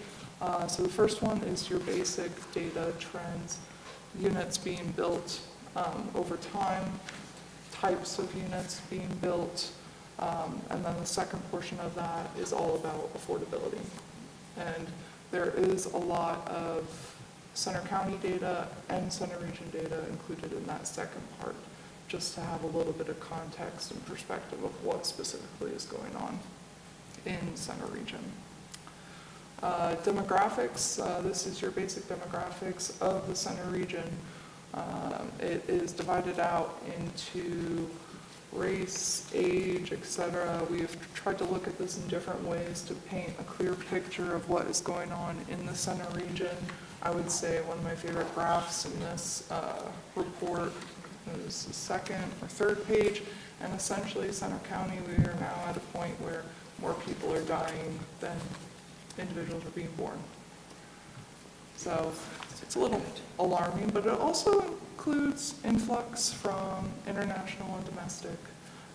So the first one is your basic data trends, units being built over time, types of units being built, and then the second portion of that is all about affordability. And there is a lot of Center County data and Center Region data included in that second part, just to have a little bit of context and perspective of what specifically is going on in Center Region. Demographics, this is your basic demographics of the Center Region. It is divided out into race, age, etc. We've tried to look at this in different ways to paint a clear picture of what is going on in the Center Region. I would say one of my favorite graphs in this report is the second or third page, and essentially Center County, we are now at a point where more people are dying than individuals are being born. So it's a little alarming, but it also includes influx from international and domestic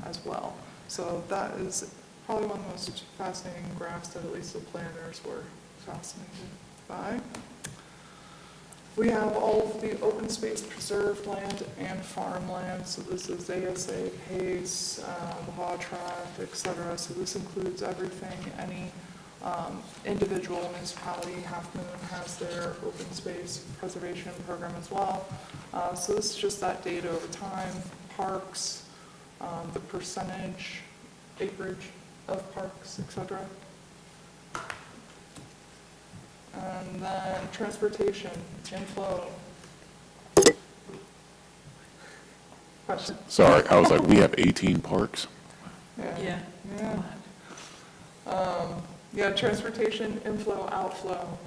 as well. So that is probably one of the most fascinating graphs that at least the planners were fascinated by. We have all of the open space preserved land and farmland. So this is ASA, PACE, the HAW tract, et cetera. So this includes everything. Any individual municipality, Half Moon has their open space preservation program as well. So this is just that data over time, parks, the percentage, acreage of parks, et cetera. And then transportation, inflow. Question? Sorry, I was like, we have 18 parks? Yeah. Yeah, transportation, inflow, outflow,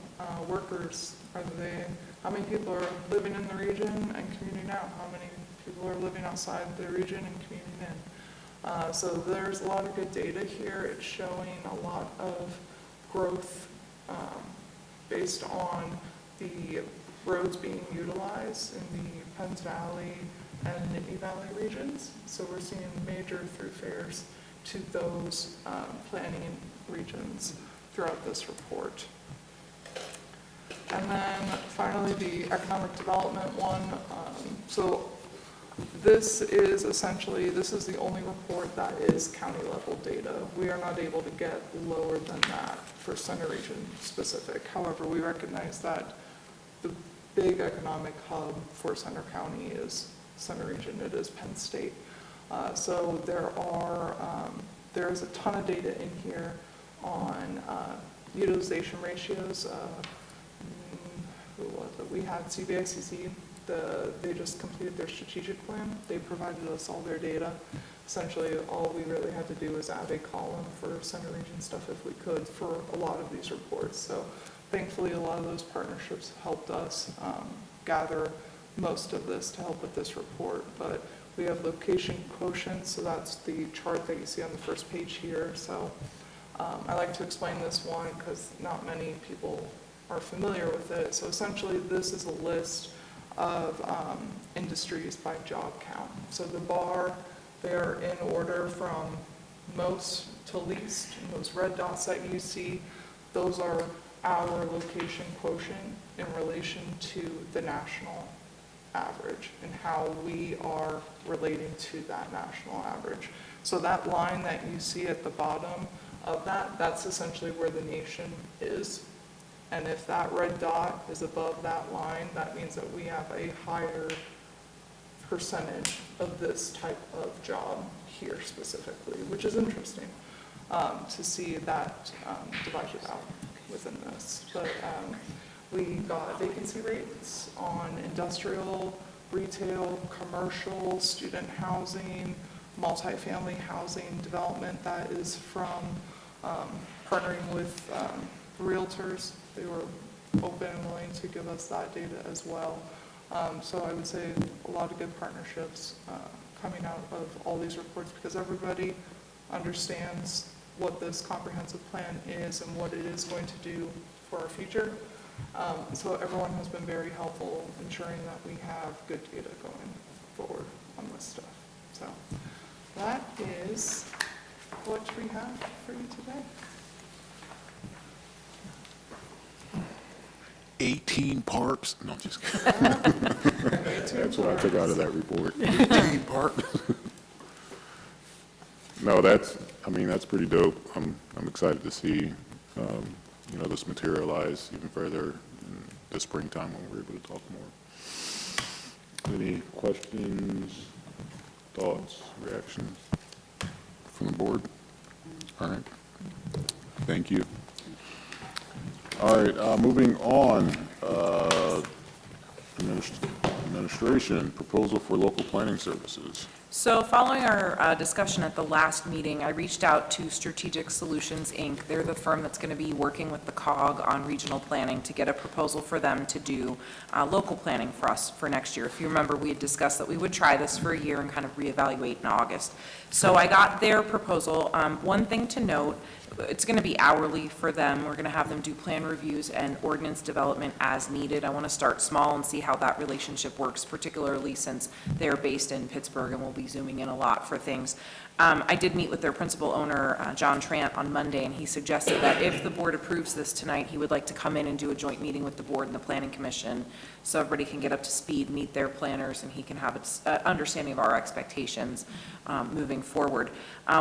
workers, how many people are living in the region and commuting out? How many people are living outside the region and commuting in? So there's a lot of good data here. It's showing a lot of growth based on the roads being utilized in the Penns Valley and Nittany Valley regions. So we're seeing major thoroughfares to those planning regions throughout this report. And then finally, the economic development one. So this is essentially, this is the only report that is county level data. We are not able to get lower than that for Center Region specific. However, we recognize that the big economic hub for Center County is Center Region. It is Penn State. So there is a ton of data in here on utilization ratios. Who was it? We had CBICC. They just completed their strategic plan. They provided us all their data. Essentially, all we really had to do was add a column for Center Region stuff if we could for a lot of these reports. So thankfully, a lot of those partnerships helped us gather most of this to help with this report. But we have location quotients, so that's the chart that you see on the first page here. So I like to explain this one because not many people are familiar with it. So essentially, this is a list of industries by job count. So the bar, they're in order from most to least. And those red dots that you see, those are our location quotient in relation to the national average and how we are relating to that national average. So that line that you see at the bottom of that, that's essentially where the nation is. And if that red dot is above that line, that means that we have a higher percentage of this type of job here specifically, which is interesting to see that divided out within this. But we got vacancy rates on industrial, retail, commercial, student housing, multifamily housing development. That is from partnering with realtors. They were open and willing to give us that data as well. So I would say a lot of good partnerships coming out of all these reports because everybody understands what this comprehensive plan is and what it is going to do for our future. So everyone has been very helpful ensuring that we have good data going forward on this stuff. So that is what we have for you today. 18 parks? No, I'm just kidding. 18 That's what I took out of parks. that report. 18 parks. No, that's pretty dope. I'm excited to see, this materialize even further in the springtime when we're able to talk more. Any questions, thoughts, reactions from the board? All right. Thank you. All right, moving on. Administration, proposal for local planning services. So following our discussion at the last meeting, I reached out to Strategic Solutions, Inc. They're the firm that's going to be working with the COG on regional planning to get a proposal for them to do local planning for us for next year. If you remember, we had discussed that we would try this for a year and kind of reevaluate in August. So I got their proposal. One thing to note, it's going to be hourly for them. We're going to have them do plan reviews and ordinance development as needed. I want to start small and see how that relationship works, particularly since they're based in Pittsburgh and we'll be zooming in a lot for things. I did meet with their principal owner, John Trant, on Monday, and he suggested that if the board approves this tonight, he would like to come in and do a joint meeting with the board and the planning commission so everybody can get up to speed, meet their planners, and he can have an understanding of our expectations moving forward.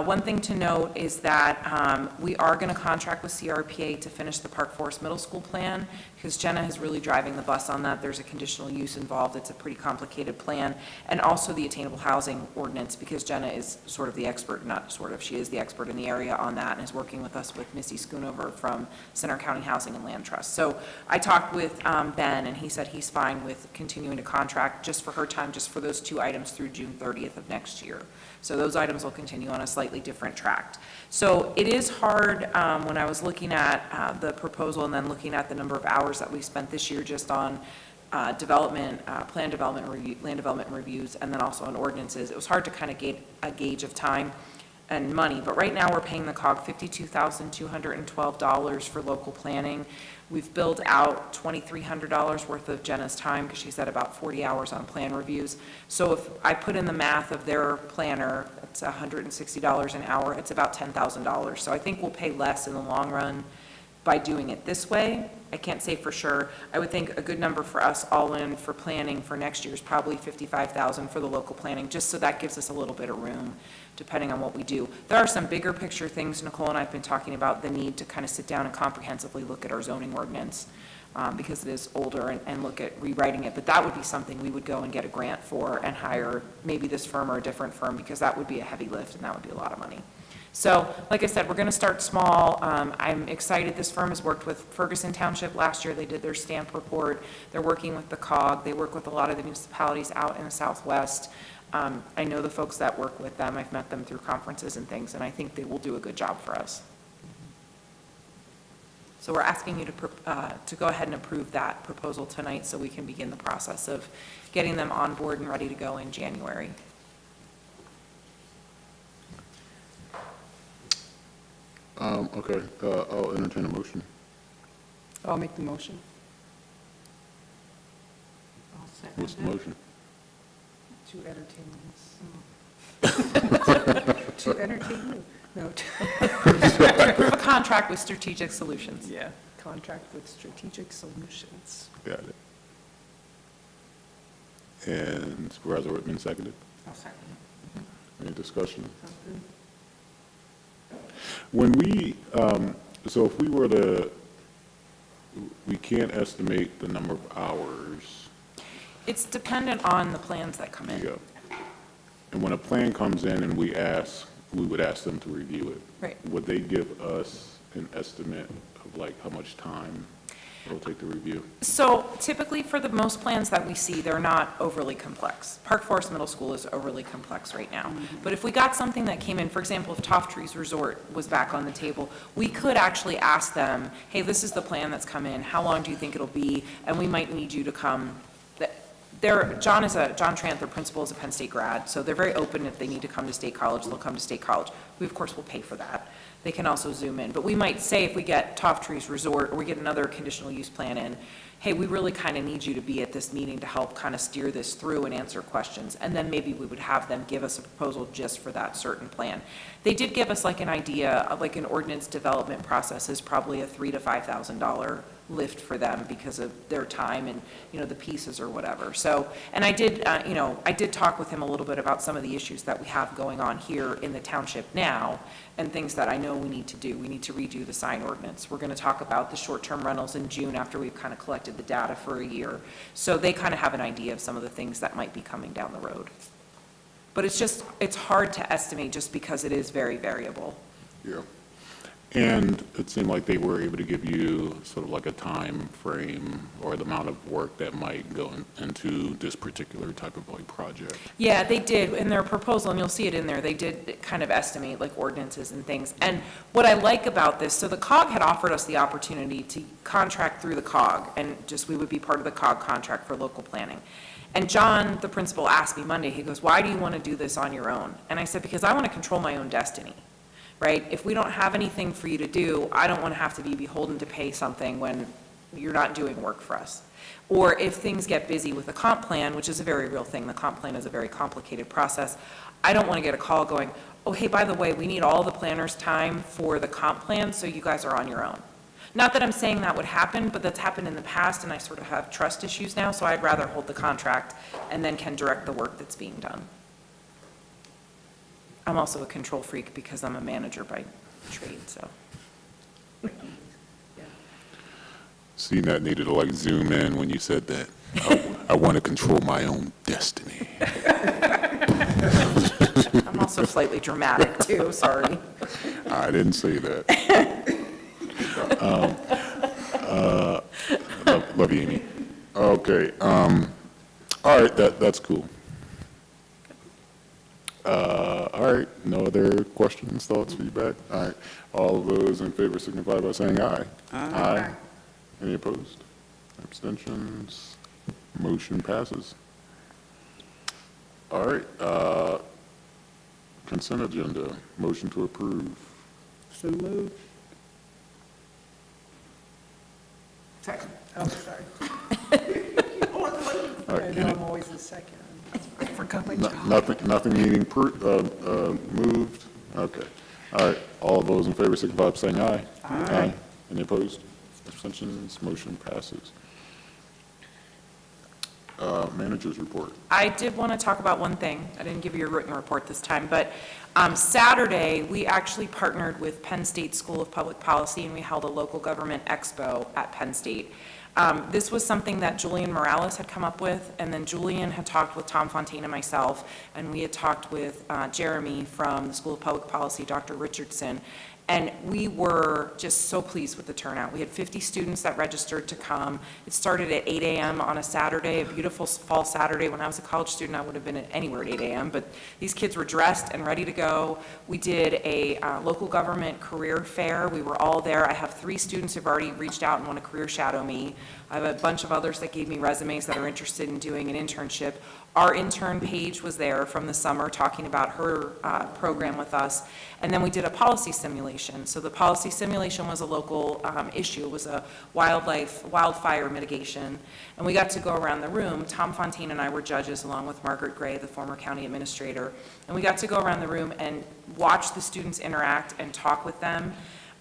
One thing to note is that we are going to contract with CRPA to finish the Park Forest Middle School plan because Jenna is really driving the bus on that. There's a conditional use involved. It's a pretty complicated plan. And also the attainable housing ordinance because Jenna is sort of the expert, not sort of, she is the expert in the area on that and is working with us with Missy Schoonover from Center County Housing and Land Trust. So I talked with Ben and he said he's fine with continuing to contract just for her time, just for those two items through June 30th of next year. So those items will continue on a slightly different track. So it is hard when I was looking at the proposal and then looking at the number of hours that we spent this year just on land development reviews, and then also on ordinances. It was hard to kind of get a gauge of time and money, but right now we're paying the COG $52,212 for local planning. We've billed out $2,300 worth of Jenna's time because she's at about 40 hours on plan reviews. So if I put in the math of their planner, it's $160 an hour, it's about $10,000. So I think we'll pay less in the long run by doing it this way. I can't say for sure. I would think a good number for us all in for planning for next year is probably $55,000 for the local planning, just so that gives us a little bit of room depending on what we do. There are some bigger picture things Nicole and I have been talking about, the need to kind of sit down and comprehensively look at our zoning ordinance because it is older and look at rewriting it. But that would be something we would go and get a grant for and hire maybe this firm or a different firm because that would be a heavy lift and that would be a lot of money. So, like I said, we're going to start small. I'm excited. This firm has worked with Ferguson Township last year. They did their stamp report. They're working with the COG. They work with a lot of the municipalities out in the Southwest. I know the folks that work with them. I've met them through conferences and things, and I think they will do a good job for us. So we're asking you to go ahead and approve that proposal tonight so we can begin the process of getting them on board and ready to go in January. Okay, I'll entertain a motion. I'll make the motion. I'll second What's the that. motion? To entertain this. To entertain you. No, Approve a contract with Strategic Solutions. yeah, contract with Strategic Solutions. Got it. And Supervisor Whitman seconded. I'll second it. Any discussion? Sounds good. When we, so if we were to, we can't estimate the number of hours. It's dependent on the plans that come in. Yeah. And when a plan comes in and we would ask them to review it. Right. Would they give us an estimate of like how much time it'll take to review? So typically for the most plans that we see, they're not overly complex. Park Forest Middle School is overly complex right now. But if we got something that came in, for example, if Toft Trees Resort was back on the table, we could actually ask them, hey, this is the plan that's come in. How long do you think it'll be? And we might need you to come. John Trant, their principal, is a Penn State grad, so they're very open. If they need to come to State College, they'll come to State College. We, of course, will pay for that. they can also zoom in. But we might say if we get Toff Trees Resort, or we get another conditional use plan in, hey, we really kind of need you to be at this meeting to help kind of steer this through and answer questions. And then maybe we would have them give us a proposal just for that certain plan. They did give us like an idea of like an ordinance development process is probably a $3,000 to $5,000 lift for them because of their time and, you know, the pieces or whatever. So, and I did, I did talk with him a little bit about some of the issues that we have going on here in the township now and things that I know we need to do. We need to redo the sign ordinance. We're going to talk about the short-term rentals in June after we've kind of collected the data for a year. So they kind of have an idea of some of the things that might be coming down the road. But it's hard to estimate just because it is very variable. Yeah. And it seemed like they were able to give you sort of like a time frame or the amount of work that might go into this particular type of like project. Yeah, they did, in their proposal, and you'll see it in there, they did kind of estimate like ordinances and things. And what I like about this, so the COG had offered us the opportunity to contract through the COG, and just we would be part of the COG contract for local planning. And John, the principal, asked me Monday, he goes, why do you want to do this on your own? And I said, because I want to control my own destiny. Right? If we don't have anything for you to do, I don't want to have to be beholden to pay something when you're not doing work for us. Or if things get busy with the comp plan, which is a very real thing, the comp plan is a very complicated process, I don't want to get a call going, oh, hey, by the way, we need all the planners' time for the comp plan, so you guys are on your own. Not that I'm saying that would happen, but that's happened in the past, and I sort of have trust issues now, so I'd rather hold the contract and then can direct the work that's being done. I'm also a control freak because I'm a manager by trade, so. See, that needed to like zoom in when you said that. I want to control my own destiny. I'm also slightly dramatic too, sorry. I didn't say that. Love you, Amy. Okay. All right, that's cool. All right, no other questions, thoughts, feedback? All right, all of those in favor signify by saying aye. Aye. Any opposed? Abstentions? Motion passes. All right, consent agenda, motion to approve. So moved. Second. Oh, sorry. All right, I know I'm always the second. I forgot my job. Nothing needing moved? Okay. All right, all of those in favor signify by saying aye. Aye. Any opposed? Abstentions? Motion passes. Managers report. I did want to talk about one thing. I didn't give you a written report this time, but Saturday, we actually partnered with Penn State School of Public Policy, and we held a local government expo at Penn State. This was something that Julian Morales had come up with, and then Julian had talked with Tom Fontaine and myself, and we had talked with Jeremy from the School of Public Policy, Dr. Richardson, and we were just so pleased with the turnout. We had 50 students that registered to come. It started at 8 a.m. on a Saturday, a beautiful fall Saturday. When I was a college student, I would have been at anywhere at 8 a.m., but these kids were dressed and ready to go. We did a local government career fair. We were all there. I have 3 students who've already reached out and want to career shadow me. I have a bunch of others that gave me resumes that are interested in doing an internship. Our intern Paige was there from the summer talking about her program with us. And then we did a policy simulation. So the policy simulation was a local issue. It was a wildfire mitigation. And we got to go around the room. Tom Fontaine and I were judges along with Margaret Gray, the former county administrator. And we got to go around the room and watch the students interact and talk with them.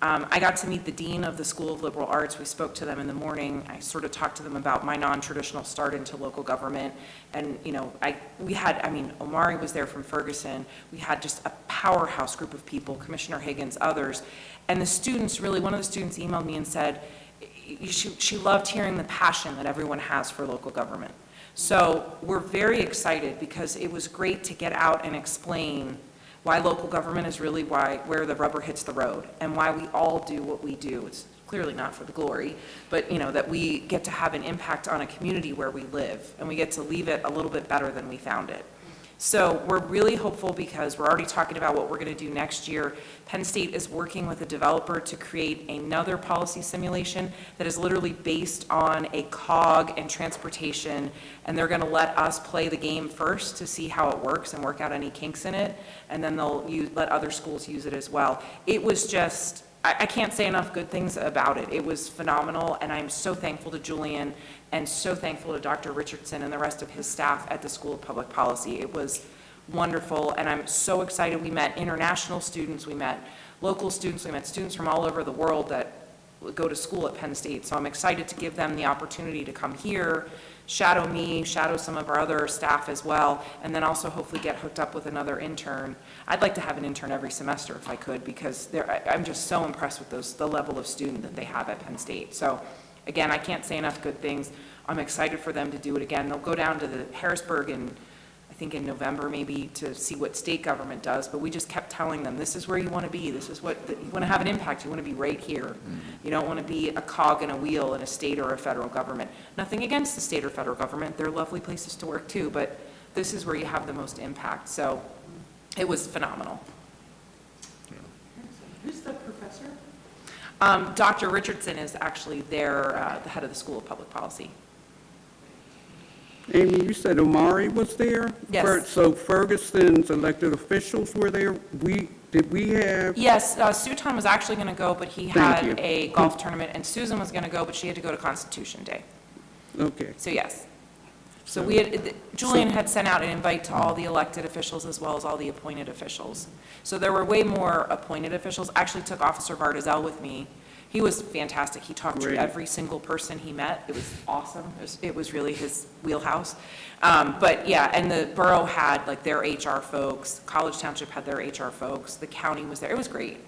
I got to meet the dean of the School of Liberal Arts. We spoke to them in the morning. I sort of talked to them about my non-traditional start into local government. And, Omari was there from Ferguson. We had just a powerhouse group of people, Commissioner Higgins, others. And the students really, one of the students emailed me and said, she loved hearing the passion that everyone has for local government. So we're very excited because it was great to get out and explain why local government is really where the rubber hits the road, and why we all do what we do. It's clearly not for the glory, but that we get to have an impact on a community where we live, and we get to leave it a little bit better than we found it. So we're really hopeful because we're already talking about what we're going to do next year. Penn State is working with a developer to create another policy simulation that is literally based on a COG and transportation, and they're going to let us play the game first to see how it works and work out any kinks in it, and then they'll let other schools use it as well. It was just, I can't say enough good things about it. It was phenomenal, and I'm so thankful to Julian and so thankful to Dr. Richardson and the rest of his staff at the School of Public Policy. It was wonderful, and I'm so excited. We met international students, we met local students, we met students from all over the world that go to school at Penn State. So I'm excited to give them the opportunity to come here, shadow me, shadow some of our other staff as well, and then also hopefully get hooked up with another intern. I'd like to have an intern every semester if I could, because I'm just so impressed with the level of student that they have at Penn State. So again, I can't say enough good things. I'm excited for them to do it again. They'll go down to the Harrisburg I think in November maybe, to see what state government does, but we just kept telling them, this is where you want to be, this is what, you want to have an impact, you want to be right here. You don't want to be a cog in a wheel in a state or a federal government. Nothing against the state or federal government, they're lovely places to work too, but this is where you have the most impact. So it was phenomenal. Who's the professor? Dr. Richardson is actually the head of the School of Public Policy. Amy, you said Omari was there? Yes. So Ferguson's elected officials were there? Did we have? Yes, Sutan was actually going to go, but he Thank you. had a golf tournament, and Susan was going to go, but she had to go to Constitution Day. Okay. So yes. So Julian had sent out an invite to all the elected officials as well as all the appointed officials. So there were way more appointed officials. Actually took Officer Vardazel with me. He was fantastic. He talked to Great. every single person he met. It was awesome. It was really his wheelhouse. But yeah, and the borough had like their HR folks, College Township had their HR folks, the county was there. It was great.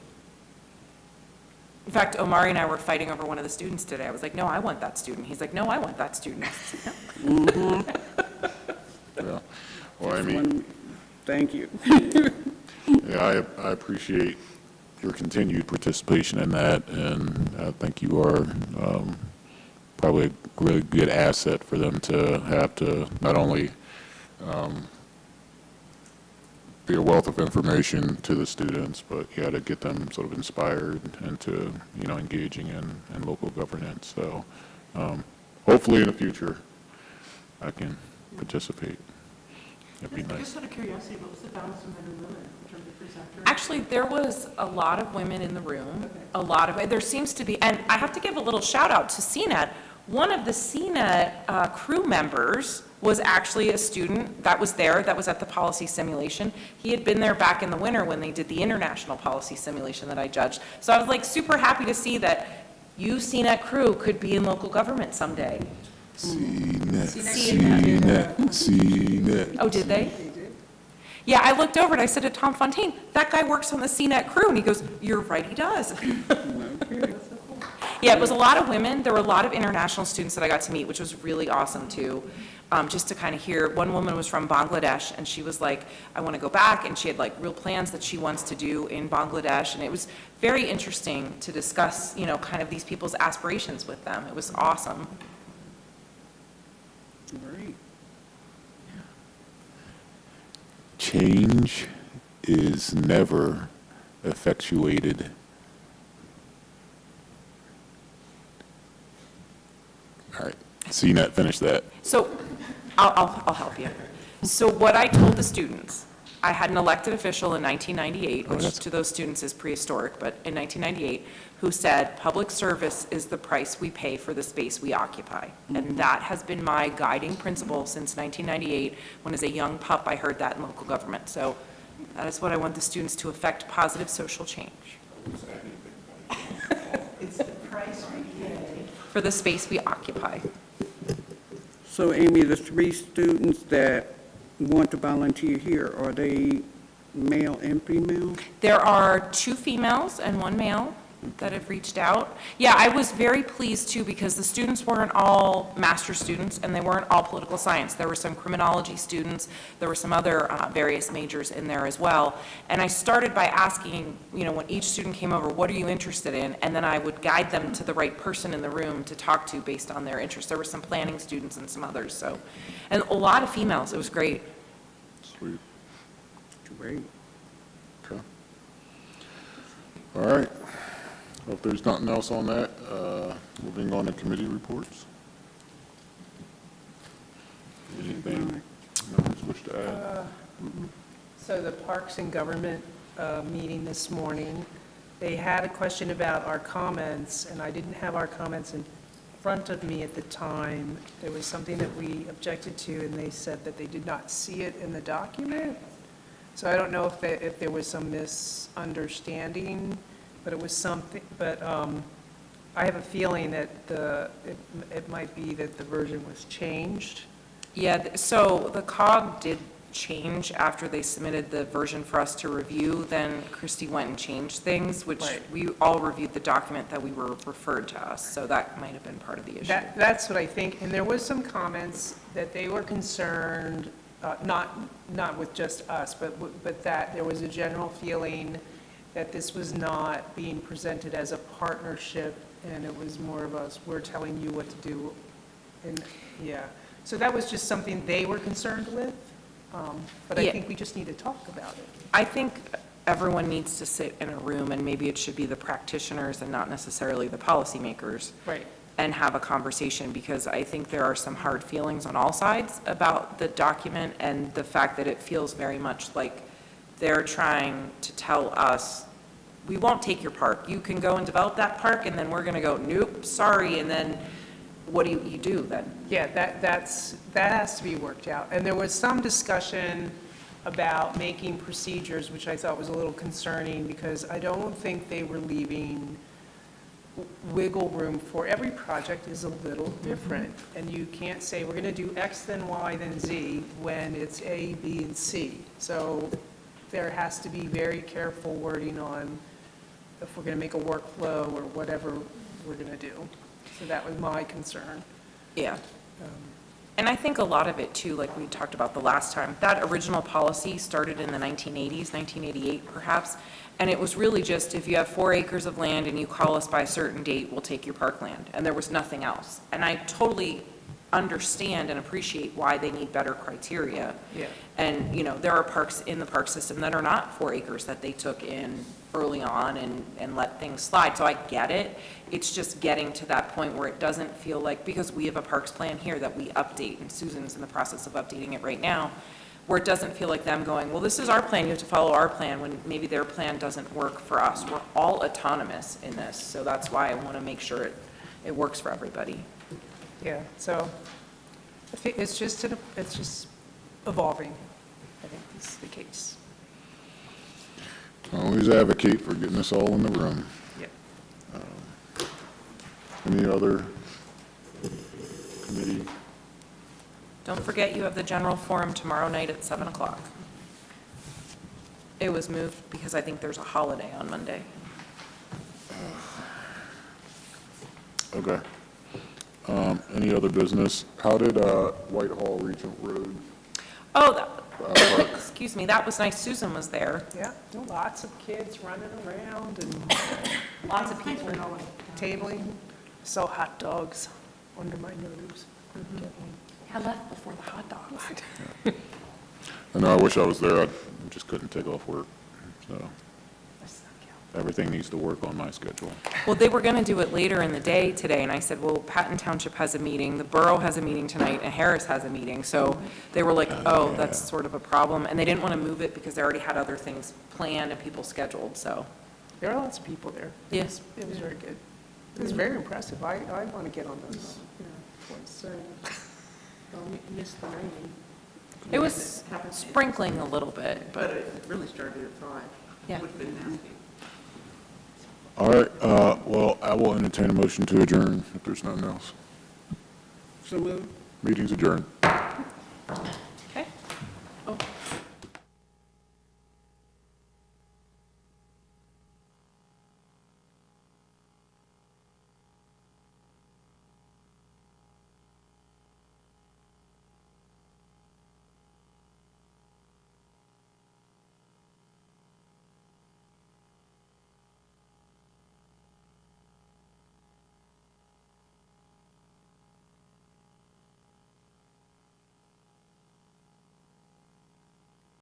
In fact, Omari and I were fighting over one of the students today. I was like, no, I want that student. He's like, no, I want that student. I said, no. Yeah. Well, I mean, Thank you. yeah, I appreciate your continued participation in that, and I think you are probably a really good asset for them to have to not only be a wealth of information to the students, but yeah, to get them sort of inspired into, engaging in local governance. So hopefully in the future, I can participate. It'd be nice. Just out of curiosity, what was the balance of men and women in terms of presenters? Actually, there was a lot of women in the room, there seems to be, and I have to give a little shout out to CNET. One of the CNET crew members was actually a student that was there, that was at the policy simulation. He had been there back in the winter when they did the international policy simulation that I judged. So I was like super happy to see that you CNET crew could be in local government someday. CNET. Oh, did they? Yeah, I looked over and I said to Tom Fontaine, that guy works on the CNET crew, and he goes, you're right, he does. Yeah, it was a lot of women. There were a lot of international students that I got to meet, which was really awesome too. Just to kind of hear, one woman was from Bangladesh, and she was like, I want to go back, and she had like real plans that she wants to do in Bangladesh, and it was very interesting to discuss, kind of these people's aspirations with them. It was awesome. Great. Change is never effectuated. All right, CNET, finish that. So I'll help you. So what I told the students, I had an elected official in 1998, which that's- to those students is prehistoric, but in 1998, who said, public service is the price we pay for the space we occupy. And that has been my guiding principle since 1998. When as a young pup, I heard that in local government. So that is what I want the students to affect positive social change. It's the price we pay. For the space we occupy. So Amy, the 3 students that want to volunteer here, are they male and female? There are 2 females and 1 male that have reached out. Yeah, I was very pleased too, because the students weren't all master's students and they weren't all political science. There were some criminology students, there were some other various majors in there as well. And I started by asking, when each student came over, what are you interested in? And then I would guide them to the right person in the room to talk to based on their interests. There were some planning students and some others, and a lot of females. It was great. Sweet. Great. Okay. All right. Well, if there's nothing else on that, moving on to committee reports. Anything members wish to add? So the Parks and Government meeting this morning, they had a question about our comments, and I didn't have our comments in front of me at the time. There was something that we objected to, and they said that they did not see it in the document. So I don't know if there was some misunderstanding, but it was something, but I have a feeling that it might be that the version was changed. Yeah, so the COG did change after they submitted the version for us to review. Then Christie went and changed things, which Right. we all reviewed the document that we were referred to us. So that might have been part of the issue. That's what I think, and there was some comments that they were concerned, not with just us, but that there was a general feeling that this was not being presented as a partnership, and it was more of us, we're telling you what to do, and, yeah. So that was just something they were concerned with, but I Yeah. think we just need to talk about it. I think everyone needs to sit in a room, and maybe it should be the practitioners and not necessarily the policymakers. Right. And have a conversation, because I think there are some hard feelings on all sides about the document, and the fact that it feels very much like they're trying to tell us, we won't take your park. You can go and develop that park, and then we're going to go, nope, sorry, and then what do you do then? Yeah, that has to be worked out. And there was some discussion about making procedures, which I thought was a little concerning, because I don't think they were leaving wiggle room for, every project is a little different. And you can't say, we're going to do X, then Y, then Z, when it's A, B, and C. So there has to be very careful wording on if we're going to make a workflow or whatever we're going to do. So that was my concern. Yeah. And I think a lot of it too, like we talked about the last time, that original policy started in the 1980s, 1988 perhaps, and it was really just, if you have 4 acres of land and you call us by a certain date, we'll take your parkland, and there was nothing else. And I totally understand and appreciate why they need better criteria. Yeah. And, you know, there are parks in the park system that are not 4 acres that they took in early on and let things slide. So I get it. It's just getting to that point where it doesn't feel like, because we have a parks plan here that we update, and Susan's in the process of updating it right now, where it doesn't feel like them going, well, this is our plan, you have to follow our plan, when maybe their plan doesn't work for us. We're all autonomous in this, so that's why I want to make sure it works for everybody. Yeah, so I think it's just evolving, I think is the case. Always advocate for getting us all in the room. Yeah. Any other committee? Don't forget, you have the general forum tomorrow night at 7 o'clock. It was moved because I think there's a holiday on Monday. Okay. Any other business? How did Whitehall Regent Road? Oh, excuse me, that was nice. Susan was there. Yeah, lots of kids running around and lots of people tabling. Saw hot dogs under my nose. I left before the hot dogs. I know, I wish I was there. I just couldn't take off work. So everything needs to work on my schedule. Well, they were going to do it later in the day today, and I said, well, Patton Township has a meeting, the borough has a meeting tonight, and Harris has a meeting. So they were like, oh, that's sort of a problem. And they didn't want to move it because they already had other things planned and people scheduled, so. There are lots of people there. Yes. It was very good. It was very impressive. I want to get on those. Missed the rain. It was sprinkling a little bit, But but, it really started at 5. Yeah. Would have been nasty. All right, well, I will entertain a motion to adjourn if there's nothing else. So moved. Meeting's adjourned.